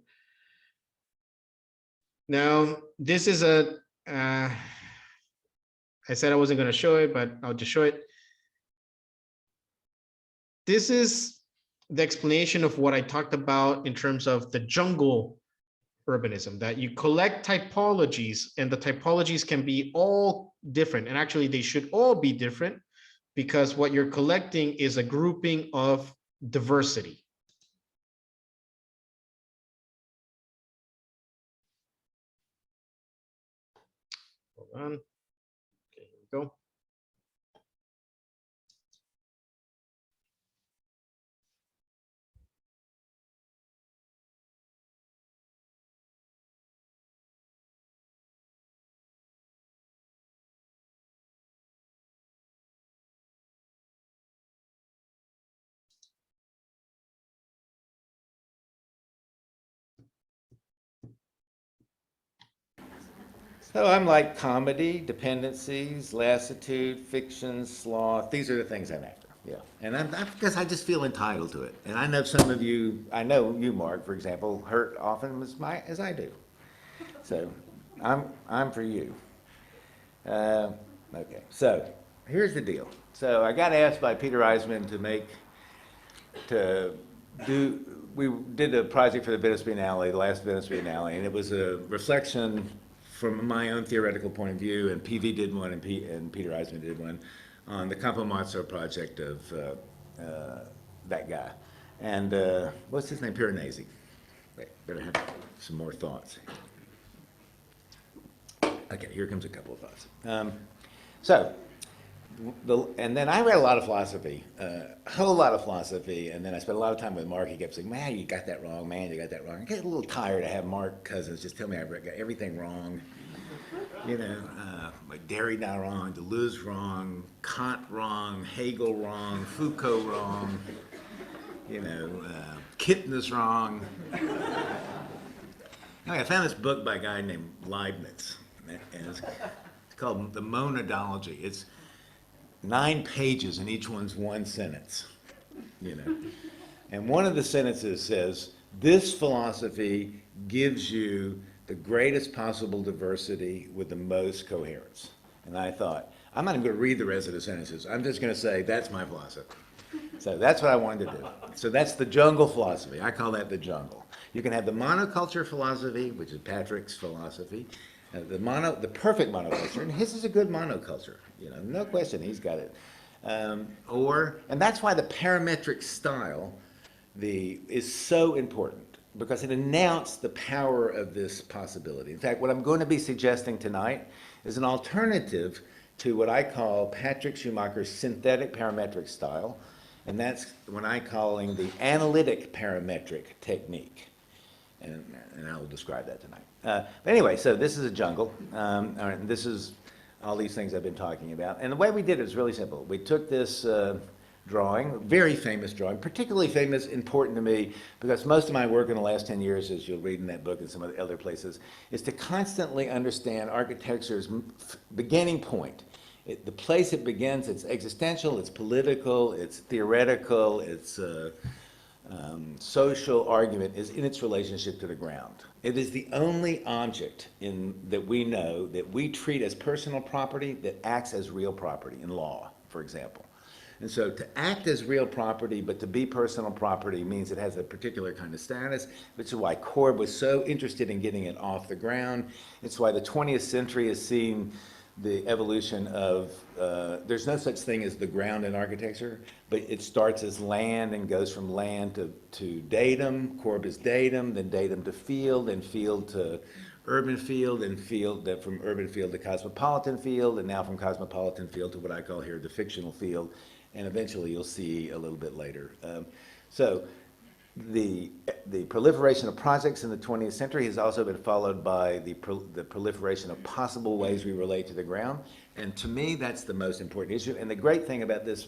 Now, this is a, I said I wasn't going to show it, but I'll just show it. This is the explanation of what I talked about in terms of the jungle urbanism, that you collect typologies, and the typologies can be all different, and actually they should all be different, because what you're collecting is a grouping of diversity. Hold on. Okay, here we go. So I'm like comedy, dependencies, lassitude, fiction, sloth. These are the things I'm after. Yeah, and I'm because I just feel entitled to it. And I know some of you, I know you, Mark, for example, hurt often as I do. So I'm for you. Okay, so here's the deal. So I got asked by Peter Eisman we did a project for the Venice Biennale, the last Venice Biennale, and it was a reflection from my own theoretical point of view, and PV did one, and Peter Eisman did one, on the Campo Mazzo project of that guy. And what's his name? Piranesi. Wait, better have some more thoughts. Okay, here comes a couple of thoughts. And then I read a lot of philosophy, a whole lot of philosophy, and then I spent a lot of time with Mark. He kept saying, man, you got that wrong, man, you got that wrong. I get a little tired of having Mark Cousins just tell me I got everything wrong. You know, like Derrida wrong, Deleuze wrong, Kant wrong, Hegel wrong, Foucault wrong, you know, Kitten is wrong. Anyway, I found this book by a guy named Leibniz, and it's called The Monadology. It's 9 pages, and each one's one sentence, you know. And one of the sentences says, this philosophy gives you the greatest possible diversity with the most coherence. And I thought, I'm not even going to read the rest of the sentences. I'm just going to say, that's my philosophy. So that's what I wanted to do. So that's the jungle philosophy. I call that the jungle. You can have the monoculture philosophy, which is Patrick's philosophy, the perfect monoculture, and his is a good monoculture, you know, no question, he's got it. And that's why the parametric style is so important, because it announced the power of this possibility. In fact, what I'm going to be suggesting tonight is an alternative to what I call Patrick Schumacher's synthetic parametric style, and that's what I'm calling the analytic parametric technique. And I will describe that tonight. But anyway, so this is a jungle. And this is all these things I've been talking about. And the way we did it is really simple. We took this drawing, very famous drawing, particularly famous, important to me, because most of my work in the last 10 years, as you'll read in that book and some of the other places, is to constantly understand architecture's beginning point. The place it begins, it's existential, it's political, it's theoretical, it's social argument is in its relationship to the ground. It is the only object that we know that we treat as personal property that acts as real property in law, for example. And so to act as real property, but to be personal property means it has a particular kind of status, which is why Corb was so interested in getting it off the ground. It's why the 20th century has seen the evolution of, there's no such thing as the ground in architecture, but it starts as land and goes from land to datum. Corb is datum, then datum to field, and field to urban field, and field that from urban field to cosmopolitan field, and now from cosmopolitan field to what I call here the fictional field, and eventually you'll see a little bit later. So the proliferation of projects in the 20th century has also been followed by the proliferation of possible ways we relate to the ground, and to me that's the most important issue. And the great thing about this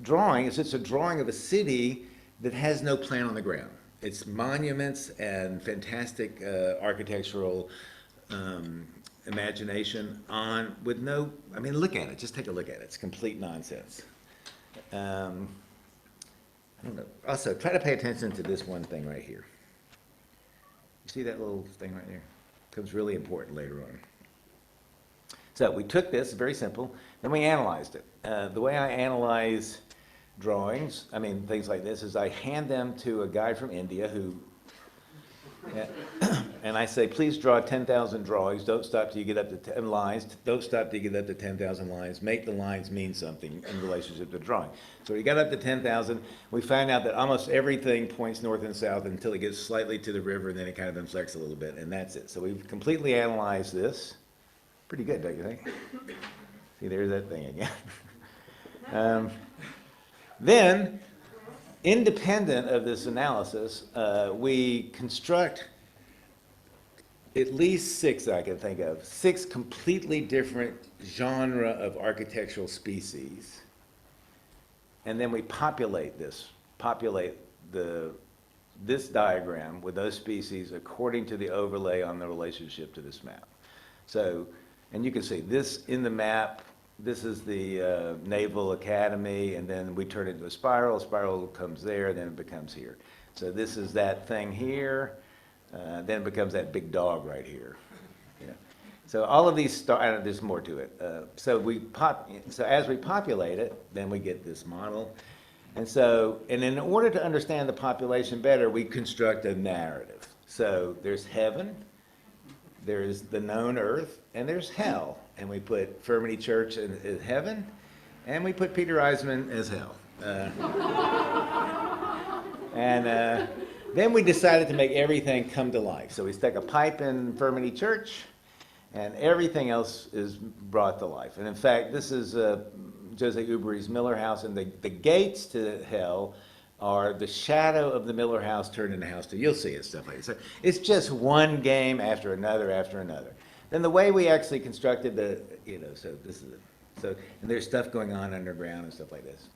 drawing is it's a drawing of a city that has no plan on the ground. It's monuments and fantastic architectural imagination on with no, I mean, look at it, just take a look at it. It's complete nonsense. I don't know. Also, try to pay attention to this one thing right here. You see that little thing right there? It becomes really important later on. So we took this, very simple, then we analyzed it. The way I analyze drawings, I mean, things like this, is I hand them to a guy from India who, and I say, please draw 10,000 drawings. Don't stop till you get up to 10 lines. Don't stop till you get up to 10,000 lines. Make the lines mean something in relationship to drawing. So we got up to 10,000. We found out that almost everything points north and south until it gets slightly to the river, and then it kind of inflects a little bit, and that's it. So we've completely analyzed this. Pretty good, don't you think? See, there's that thing again. Then, independent of this analysis, we construct at least 6 I can think of, 6 completely different genre of architectural species. And then we populate this diagram with those species according to the overlay on the relationship to this map. So, and you can see this in the map. This is the Naval Academy, and then we turn it into a spiral comes there, then it becomes here. So this is that thing here, then it becomes that big dog right here. Yeah. So all of these, there's more to it. So as we populate it, then we get this model. And in order to understand the population better, we construct a narrative. So there's heaven, there's the known earth, and there's hell. And we put Firminy Church as heaven, and we put Peter Eisman as hell. Then we decided to make everything come to life. So we stuck a pipe in Firminy Church, and everything else is brought to life. And in fact, this is Jose Uberi's Miller House, and the gates to hell are the shadow of the Miller House turned into House 2. You'll see it, stuff like this. So it's just one game after another after another. Then the way we actually constructed so this is it. So, and there's stuff going on underground and stuff like this.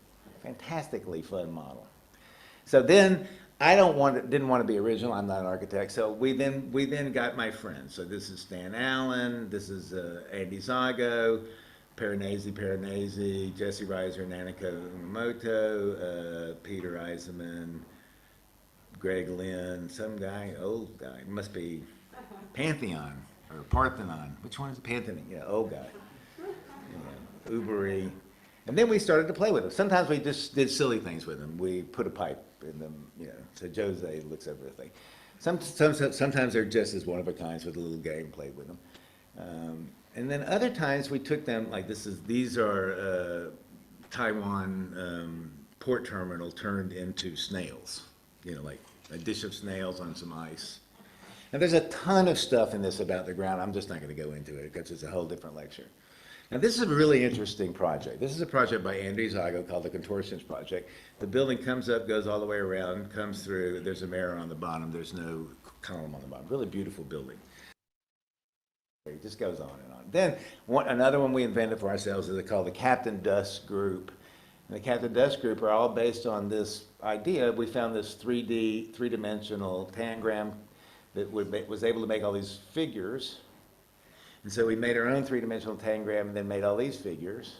Fantastically fun model. So then I didn't want to be original. I'm not an architect. So we then got my friends. So this is Stan Allen. This is Andy Zago, Paranesi, Jesse Reiser, Nanako Umamoto, Peter Eisenman, Greg Lynn, some guy, old guy, must be Pantheon or Parthenon. Which one is it? Pantheon? Yeah, old guy. Yeah, Uberi. And then we started to play with them. Sometimes we just did silly things with them. We put a pipe in them, so Jose looks over the thing. Sometimes they're just as one of a kind with a little game, played with them. And then other times we took them, like these are Taiwan port terminal turned into snails, like a dish of snails on some ice. Now there's a ton of stuff in this about the ground. I'm just not going to go into it because it's a whole different lecture. Now this is a really interesting project. This is a project by Andy Zago called the Contortionist Project. The building comes up, goes all the way around, comes through. There's a mirror on the bottom. There's no column on the bottom. Really beautiful building. It just goes on and on. Then another one we invented for ourselves is called the Captain Dust Group. And the Captain Dust Group are all based on this idea. We found this three-dimensional tangram that was able to make all these figures. And so we made our own three-dimensional tangram and then made all these figures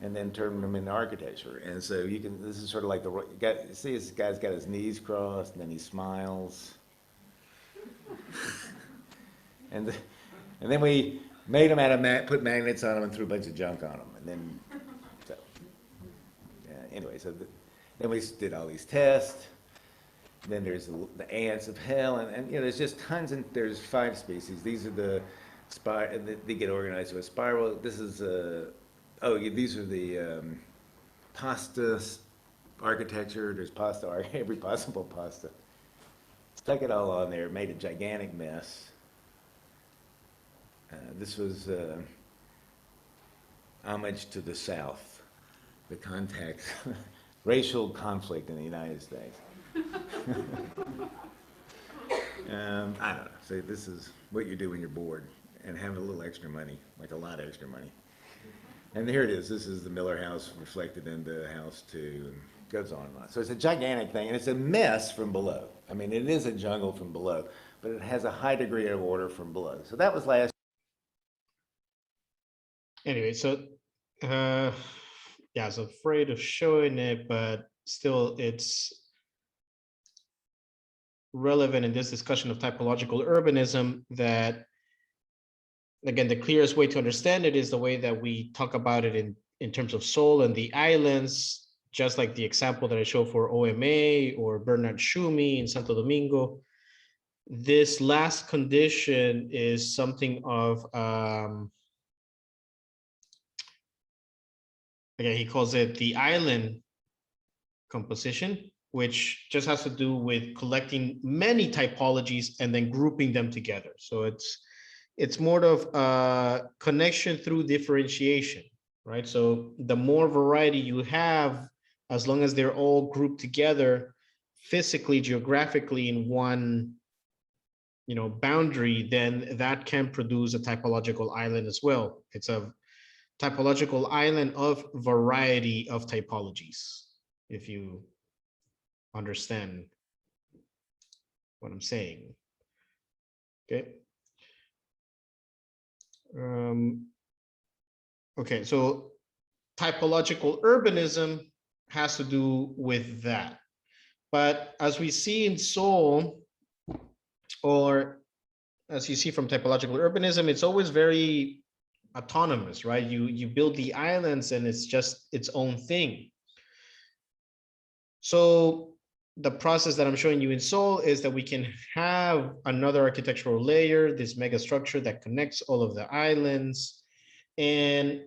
and then turned them into architecture. And so this is sort of like see this guy's got his knees crossed and then he smiles. And then we made them put magnets on them and threw a bunch of junk on them. And then, anyway, so then we did all these tests. Then there's the ants of hell, and you know, there's just tons, and there's 5 species. These are the they get organized to a spiral. This is these are the pasta architecture. There's pasta, every possible pasta. Stuck it all on there, made a gigantic mess. This was homage to the South, the context, racial conflict in the United States. I don't know. So this is what you do when you're bored and have a little extra money, like a lot of extra money. And here it is. This is the Miller House reflected into House 2, and goes on and on. So it's a gigantic thing, and it's a mess from below. I mean, it is a jungle from below, but it has a high degree of order from below. So that was last. Anyway, so yeah, I was afraid of showing it, but still it's relevant in this discussion of typological urbanism that, again, the clearest way to understand it is the way that we talk about it in terms of Seoul and the islands, just like the example that I showed for OMA or Bernard Schumi in Santo Domingo. This last condition is something of, again, he calls it the island composition, which just has to do with collecting many typologies and then grouping them together. So it's more of a connection through differentiation, right? So the more variety you have, as long as they're all grouped together physically, geographically in one, you know, boundary, then that can produce a typological island as well. It's a typological island of variety of typologies, if you understand what I'm saying. Okay. Okay, so typological urbanism has to do with that. But as we see in Seoul, or as you see from typological urbanism, it's always very autonomous, right? You build the islands and it's just its own thing. So the process that I'm showing you in Seoul is that we can have another architectural layer, this megastructure that connects all of the islands. And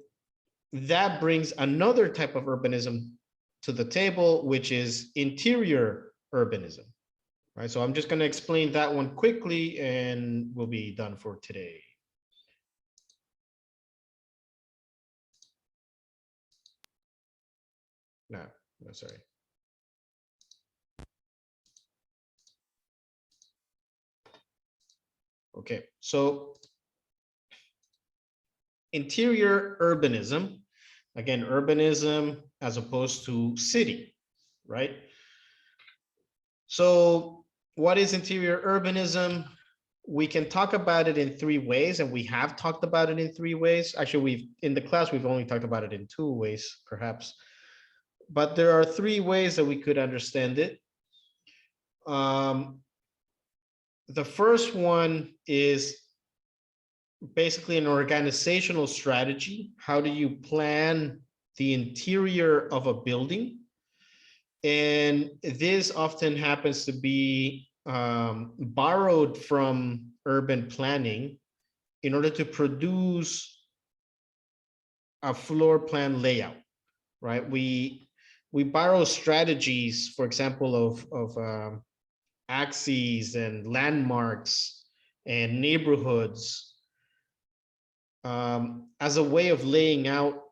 that brings another type of urbanism to the table, which is interior urbanism, right? So I'm just going to explain that one quickly and we'll be done for today. No, sorry. Okay, so interior urbanism, again, urbanism as opposed to city, right? So what is interior urbanism? We can talk about it in 3 ways, and we have talked about it in 3 ways. Actually, in the class, we've only talked about it in 2 ways, perhaps. But there are 3 ways that we could understand it. The first one is basically an organizational strategy. How do you plan the interior of a building? And this often happens to be borrowed from urban planning in order to produce a floor plan layout, right? We borrow strategies, for example, of axes and landmarks and neighborhoods as a way of laying out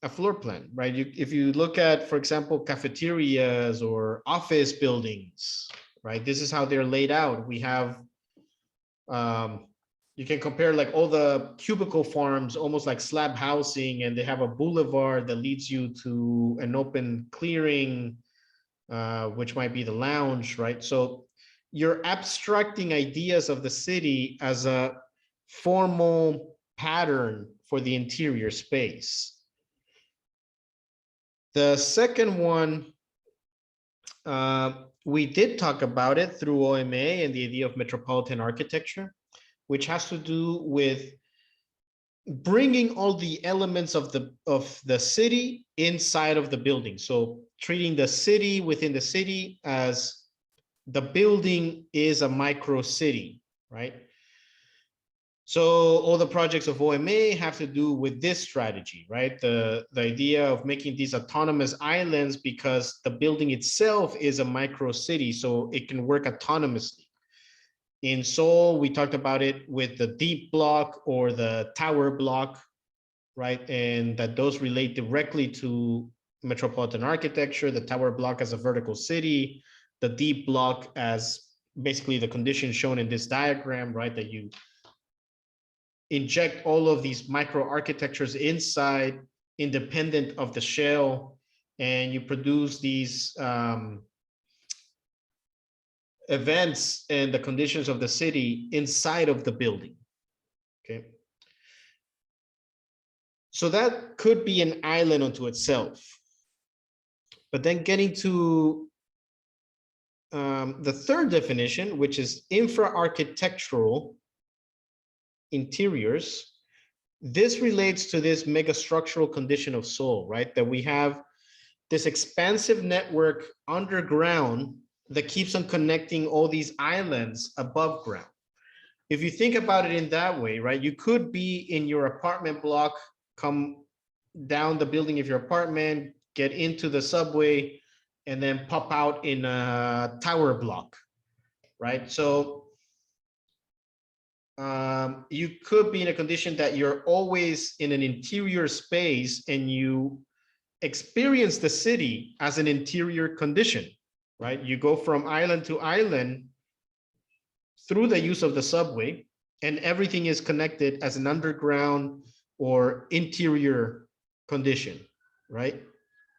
a floor plan, right? If you look at, for example, cafeterias or office buildings, right? This is how they're laid out. We have, you can compare like all the cubicle farms, almost like slab housing, and they have a boulevard that leads you to an open clearing, which might be the lounge, right? So you're abstracting ideas of the city as a formal pattern for the interior space. The second one, we did talk about it through OMA and the idea of metropolitan architecture, which has to do with bringing all the elements of the city inside of the building. So treating the city within the city as the building is a micro city, right? So all the projects of OMA have to do with this strategy, right? The idea of making these autonomous islands because the building itself is a micro city, so it can work autonomously. In Seoul, we talked about it with the deep block or the tower block, right? And that those relate directly to metropolitan architecture, the tower block as a vertical city, the deep block as basically the conditions shown in this diagram, right? That you inject all of these micro architectures inside, independent of the shell, and you produce these events and the conditions of the city inside of the building. Okay. So that could be an island unto itself. But then getting to the third definition, which is infra-architectural interiors, this relates to this megastructural condition of Seoul, right? That we have this expansive network underground that keeps on connecting all these islands above ground. If you think about it in that way, right, you could be in your apartment block, come down the building of your apartment, get into the subway, and then pop out in a tower block, right? So you could be in a condition that you're always in an interior space and you experience the city as an interior condition, right? You go from island to island through the use of the subway, and everything is connected as an underground or interior condition, right?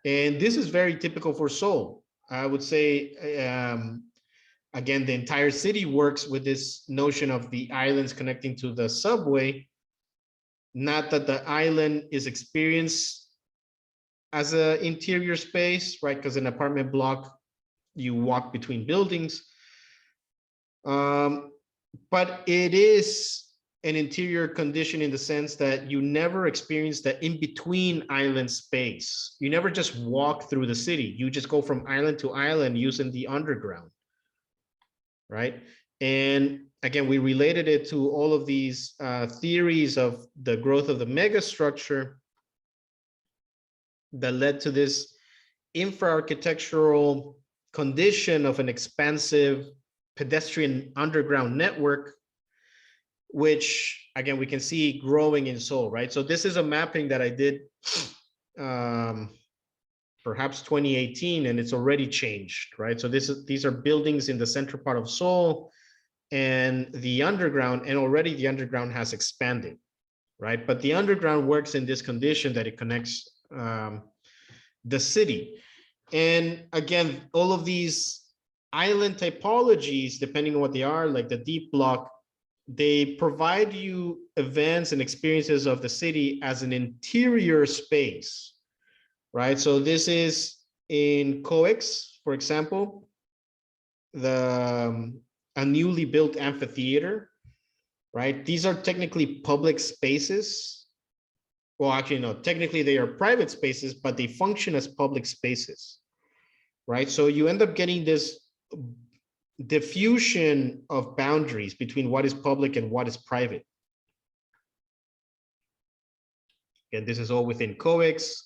And this is very typical for Seoul. I would say, again, the entire city works with this notion of the islands connecting to the subway, not that the island is experienced as an interior space, right? Because an apartment block, you walk between buildings. But it is an interior condition in the sense that you never experience the in-between island space. You never just walk through the city. You just go from island to island using the underground, right? And again, we related it to all of these theories of the growth of the megastructure that led to this infra-architectural condition of an expansive pedestrian underground network, which again, we can see growing in Seoul, right? So this is a mapping that I did perhaps 2018, and it's already changed, right? So these are buildings in the central part of Seoul and the underground, and already the underground has expanded, right? But the underground works in this condition that it connects the city. And again, all of these island typologies, depending on what they are, like the deep block, they provide you events and experiences of the city as an interior space, right? So this is in COEX, for example, a newly built amphitheater, right? These are technically public spaces. Well, actually, no, technically they are private spaces, but they function as public spaces, right? So you end up getting this diffusion of boundaries between what is public and what is private. And this is all within COEX,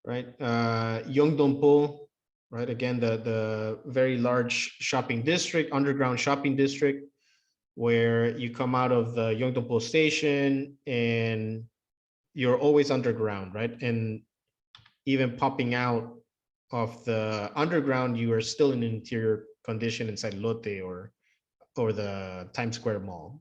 right? Yeongdongpo, right? Again, the very large shopping district, underground shopping district, where you come out of the Yeongdongpo station and you're always underground, right? And even popping out of the underground, you are still in an interior condition inside Lotte or the Times Square Mall.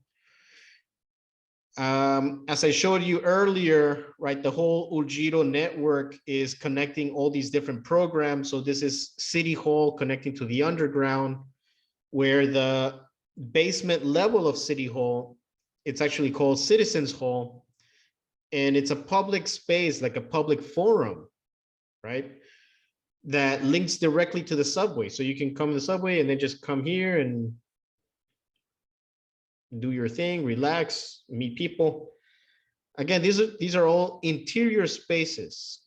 As I showed you earlier, right, the whole Ujiro network is connecting all these different programs. So this is City Hall connecting to the underground, where the basement level of City Hall, it's actually called Citizens Hall, and it's a public space, like a public forum, right, that links directly to the subway. So you can come to the subway and then just come here and do your thing, relax, meet people. Again, these are all interior spaces.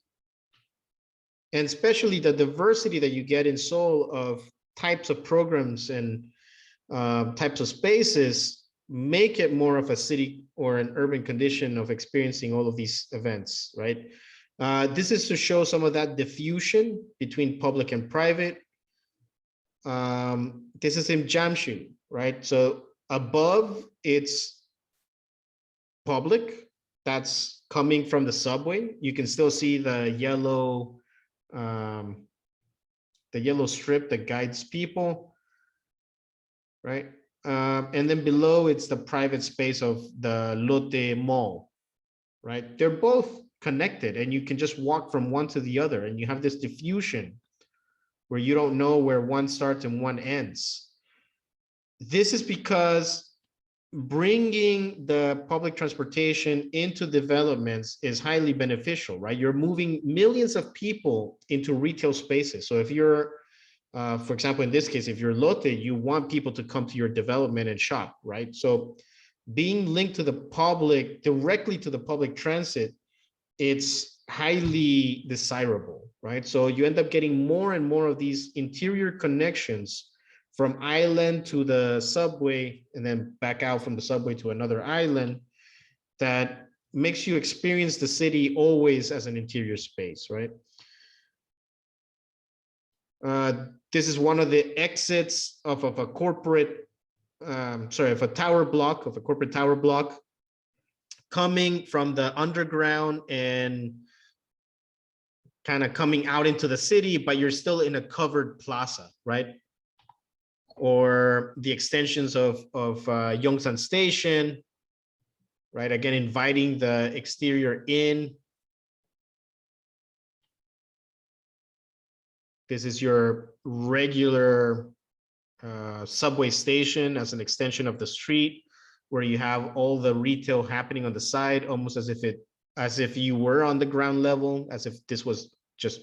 And especially the diversity that you get in Seoul of types of programs and types of spaces make it more of a city or an urban condition of experiencing all of these events, right? This is to show some of that diffusion between public and private. This is in Jamshun, right? So above it's public, that's coming from the subway. You can still see the yellow strip that guides people, right? And then below it's the private space of the Lotte Mall, right? They're both connected and you can just walk from one to the other and you have this diffusion where you don't know where one starts and one ends. This is because bringing the public transportation into developments is highly beneficial, right? You're moving millions of people into retail spaces. So if you're, for example, in this case, if you're Lotte, you want people to come to your development and shop, right? So being linked to the public, directly to the public transit, it's highly desirable, right? So you end up getting more and more of these interior connections from island to the subway and then back out from the subway to another island that makes you experience the city always as an interior space, right? This is one of the exits of a corporate, of a tower block, of a corporate tower block, coming from the underground and kind of coming out into the city, but you're still in a covered plaza, right? Or the extensions of Yongsan Station, right? Again, inviting the exterior in. This is your regular subway station as an extension of the street, where you have all the retail happening on the side, almost as if you were on the ground level, as if this was just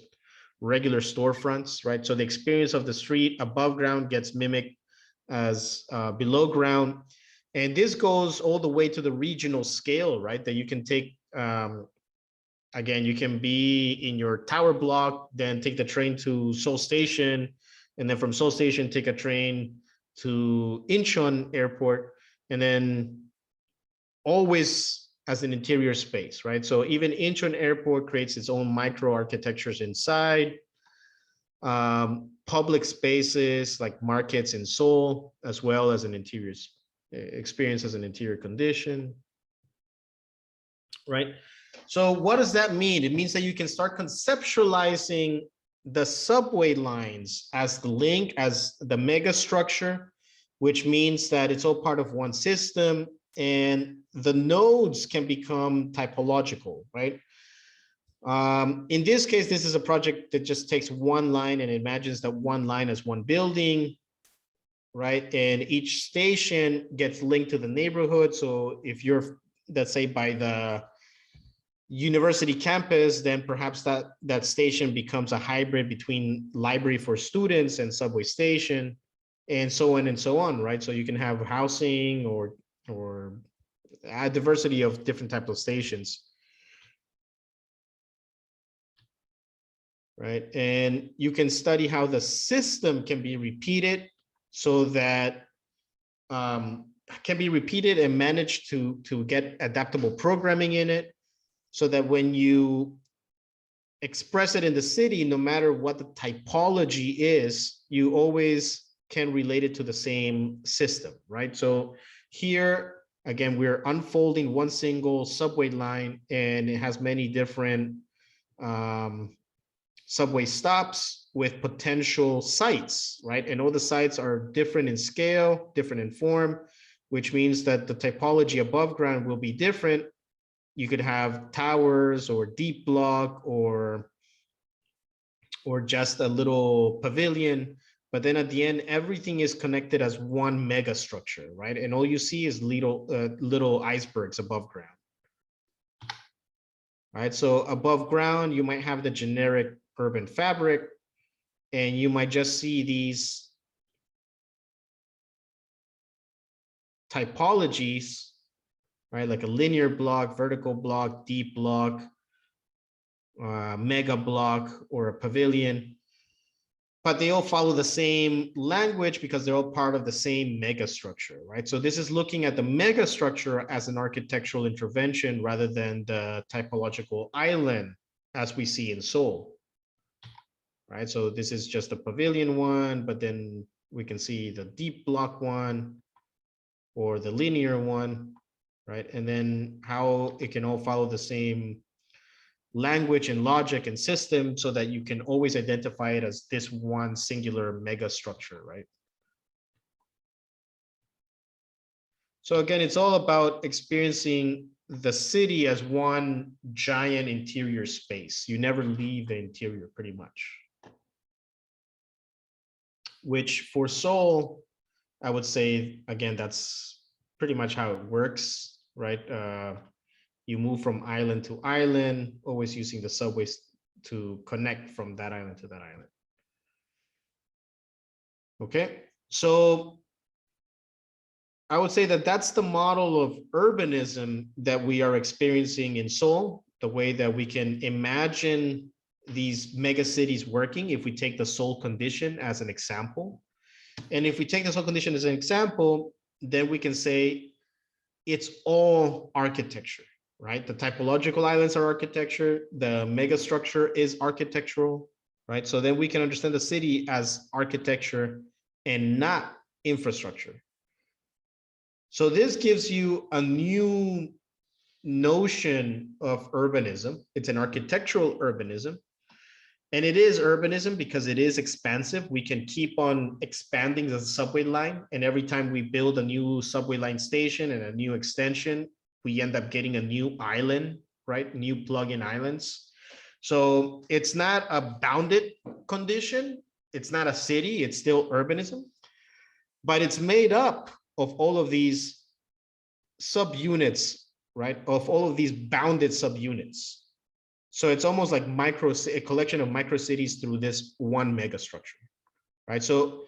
regular storefronts, right? So the experience of the street above ground gets mimicked as below ground. And this goes all the way to the regional scale, right? That you can take, again, you can be in your tower block, then take the train to Seoul Station, and then from Seoul Station, take a train to Incheon Airport, and then always as an interior space, right? So even Incheon Airport creates its own micro architectures inside. Public spaces like markets in Seoul, as well as an interior experience as an interior condition, right? So what does that mean? It means that you can start conceptualizing the subway lines as the link, as the megastructure, which means that it's all part of one system and the nodes can become typological, right? In this case, this is a project that just takes one line and imagines that one line as one building, right? And each station gets linked to the neighborhood. So if you're, let's say, by the university campus, then perhaps that station becomes a hybrid between library for students and subway station, and so on, right? So you can have housing or a diversity of different types of stations, right? And you can study how the system can be repeated so that can be repeated and managed to get adaptable programming in it, so that when you express it in the city, no matter what the typology is, you always can relate it to the same system, right? So here, again, we're unfolding one single subway line, and it has many different subway stops with potential sites, right? And all the sites are different in scale, different in form, which means that the typology above ground will be different. You could have towers or deep block or just a little pavilion, but then at the end, everything is connected as one mega structure, right? And all you see is little icebergs above ground. All right, so above ground, you might have the generic urban fabric, and you might just see these typologies, right? Like a linear block, vertical block, deep block, mega block, or a pavilion. But they all follow the same language because they're all part of the same megastructure, right? So this is looking at the megastructure as an architectural intervention rather than the typological island as we see in Seoul, right? So this is just a pavilion one, but then we can see the deep block one or the linear one, right? And then how it can all follow the same language and logic and system so that you can always identify it as this one singular mega structure, right? So again, it's all about experiencing the city as one giant interior space. You never leave the interior pretty much. Which for Seoul, I would say, again, that's pretty much how it works, right? You move from island to island, always using the subways to connect from that island to that island. Okay, so I would say that that's the model of urbanism that we are experiencing in Seoul, the way that we can imagine these mega cities working if we take the Seoul condition as an example. And if we take the Seoul condition as an example, then we can say it's all architecture, right? The typological islands are architecture, the megastructure is architectural, right? So then we can understand the city as architecture and not infrastructure. So this gives you a new notion of urbanism. It's an architectural urbanism. And it is urbanism because it is expansive. We can keep on expanding the subway line. And every time we build a new subway line station and a new extension, we end up getting a new island, right? New plug-in islands. So it's not a bounded condition. It's not a city. It's still urbanism. But it's made up of all of these subunits, right? Of all of these bounded subunits. So it's almost like a collection of micro cities through this one megastructure, right? So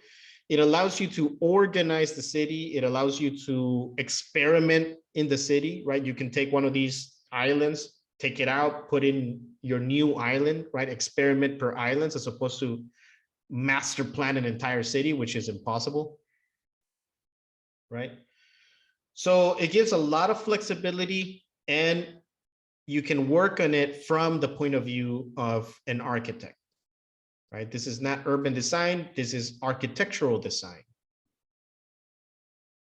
it allows you to organize the city. It allows you to experiment in the city, right? You can take one of these islands, take it out, put in your new island, right? Experiment per island as opposed to master plan an entire city, which is impossible, right? So it gives a lot of flexibility, and you can work on it from the point of view of an architect, right? This is not urban design. This is architectural design.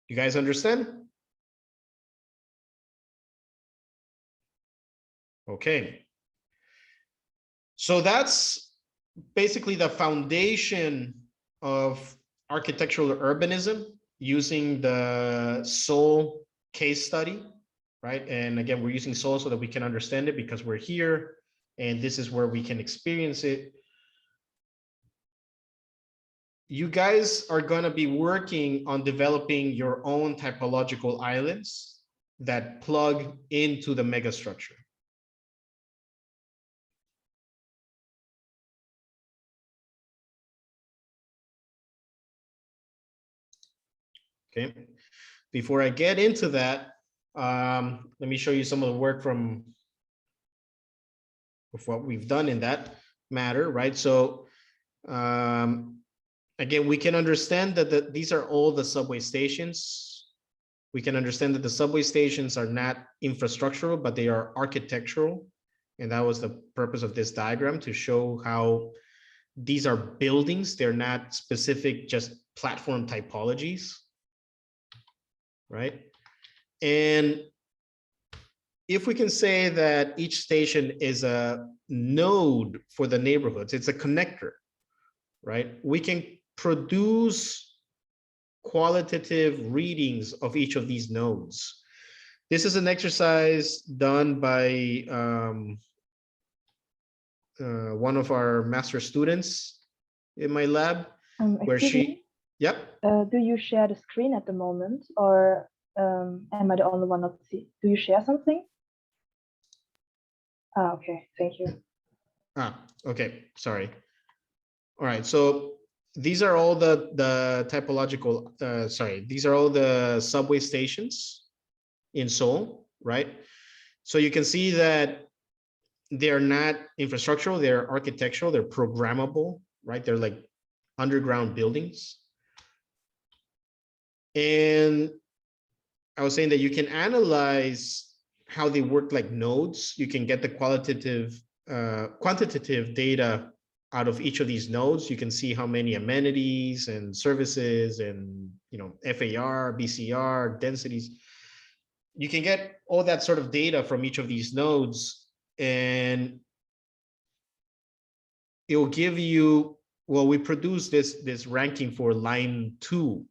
You guys understand? Okay. So that's basically the foundation of architectural urbanism using the Seoul case study, right? And again, we're using Seoul so that we can understand it because we're here and this is where we can experience it. You guys are going to be working on developing your own typological islands that plug into the megastructure. Okay, before I get into that, let me show you some of the work of what we've done in that matter, right? So again, we can understand that these are all the subway stations. We can understand that the subway stations are not infrastructural, but they are architectural. And that was the purpose of this diagram, to show how these are buildings. They're not specific, just platform typologies, right? And if we can say that each station is a node for the neighborhoods, it's a connector, right? We can produce qualitative readings of each of these nodes. This is an exercise done by one of our master students in my lab, where Excuse she, me? yep. Do you share the screen at the moment, or am I the only one not see? Do you share something? Ah, okay, thank you. Ah, okay, sorry. All right, so these are all the typological, sorry, these are all the subway stations in Seoul, right? So you can see that they're not infrastructural, they're architectural, they're programmable, right? They're like underground buildings. And I was saying that you can analyze how they work like nodes. You can get the quantitative data out of each of these nodes. You can see how many amenities and services and, you know, FAR, BCR, densities. You can get all that sort of data from each of these nodes, and it will give you, well, we produce this ranking for line 2.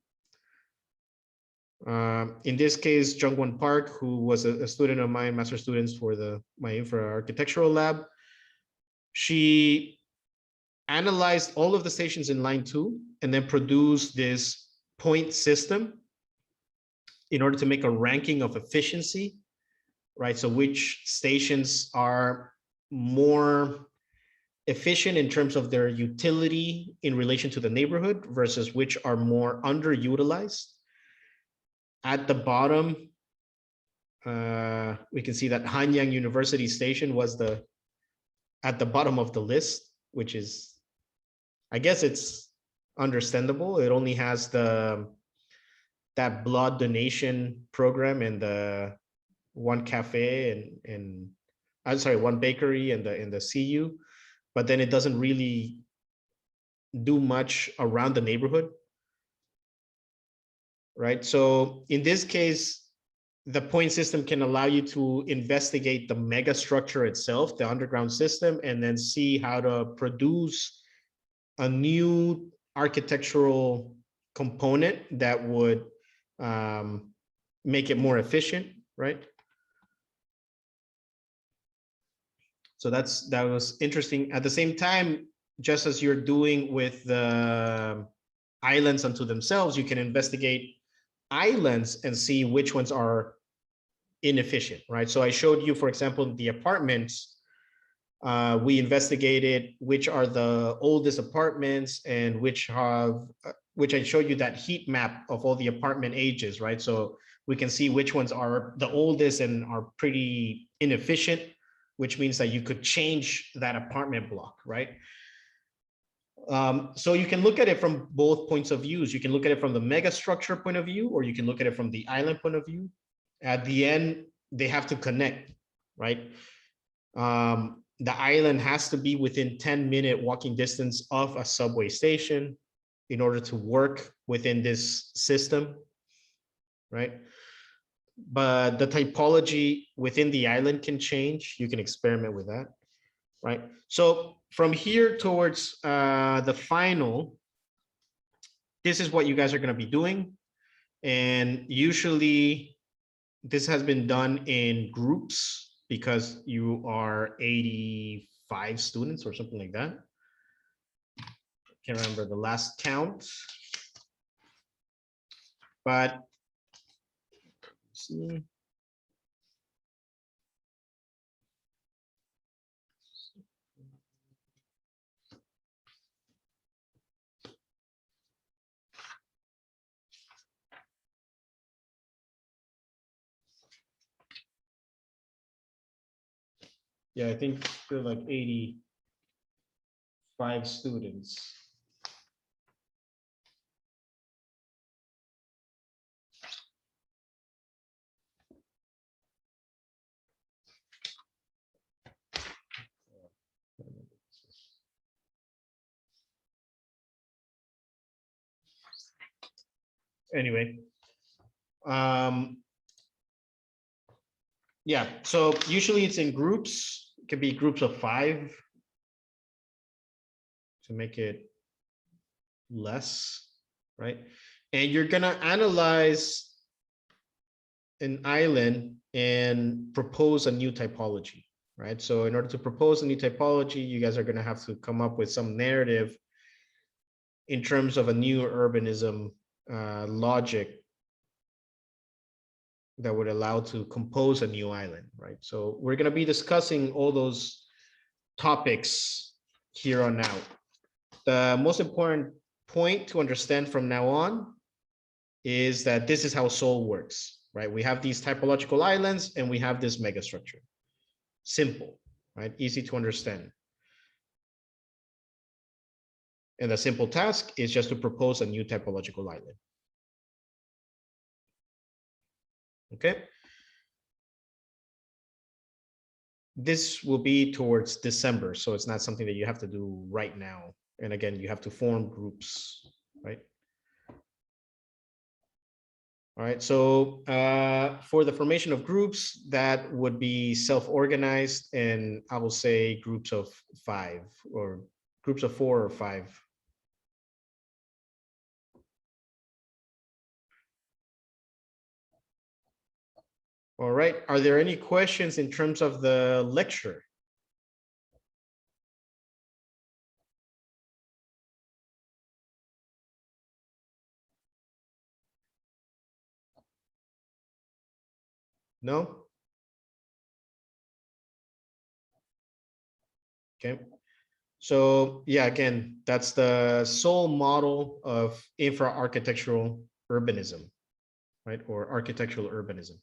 In this case, Jungwon Park, who was a student of mine, master students for my Infra architectural lab, she analyzed all of the stations in line 2 and then produced this point system in order to make a ranking of efficiency, right? So which stations are more efficient in terms of their utility in relation to the neighborhood versus which are more underutilized. At the bottom, we can see that Hanyang University Station was at the bottom of the list, which is, I guess it's understandable. It only has that blood donation program and the one cafe and I'm sorry, one bakery and the CU, but then it doesn't really do much around the neighborhood, right? So in this case, the point system can allow you to investigate the megastructure itself, the underground system, and then see how to produce a new architectural component that would make it more efficient, right? So that was interesting. At the same time, just as you're doing with the islands unto themselves, you can investigate islands and see which ones are inefficient, right? So I showed you, for example, the apartments. We investigated which are the oldest apartments and which I showed you that heat map of all the apartment ages, right? So we can see which ones are the oldest and are pretty inefficient, which means that you could change that apartment block, right? So you can look at it from both points of views. You can look at it from the megastructure point of view, or you can look at it from the island point of view. At the end, they have to connect, right? The island has to be within 10-minute walking distance of a subway station in order to work within this system, right? But the typology within the island can change. You can experiment with that, right? So from here towards the final, this is what you guys are going to be doing. And usually this has been done in groups because you are 85 students or something like that. I can't remember the last count. But let's see. Yeah, I think there are like 85 students. Anyway, yeah, so usually it's in groups. It could be groups of 5 to make it less, right? And you're gonna analyze an island and propose a new typology, right? So in order to propose a new typology, you guys are gonna have to come up with some narrative in terms of a new urbanism logic that would allow to compose a new island, right? So we're gonna be discussing all those topics here on out. The most important point to understand from now on is that this is how Seoul works, right? We have these typological islands and we have this megastructure. Simple, right? Easy to understand. And the simple task is just to propose a new typological island. Okay. This will be towards December, so it's not something that you have to do right now. And again, you have to form groups, right? All right, so for the formation of groups, that would be self-organized, and I will say groups of 5 or groups of 4 or 5. All right, are there any questions in terms of the lecture? No? Okay. So yeah, again, that's the Seoul model of infra-architectural urbanism, right? Or architectural urbanism.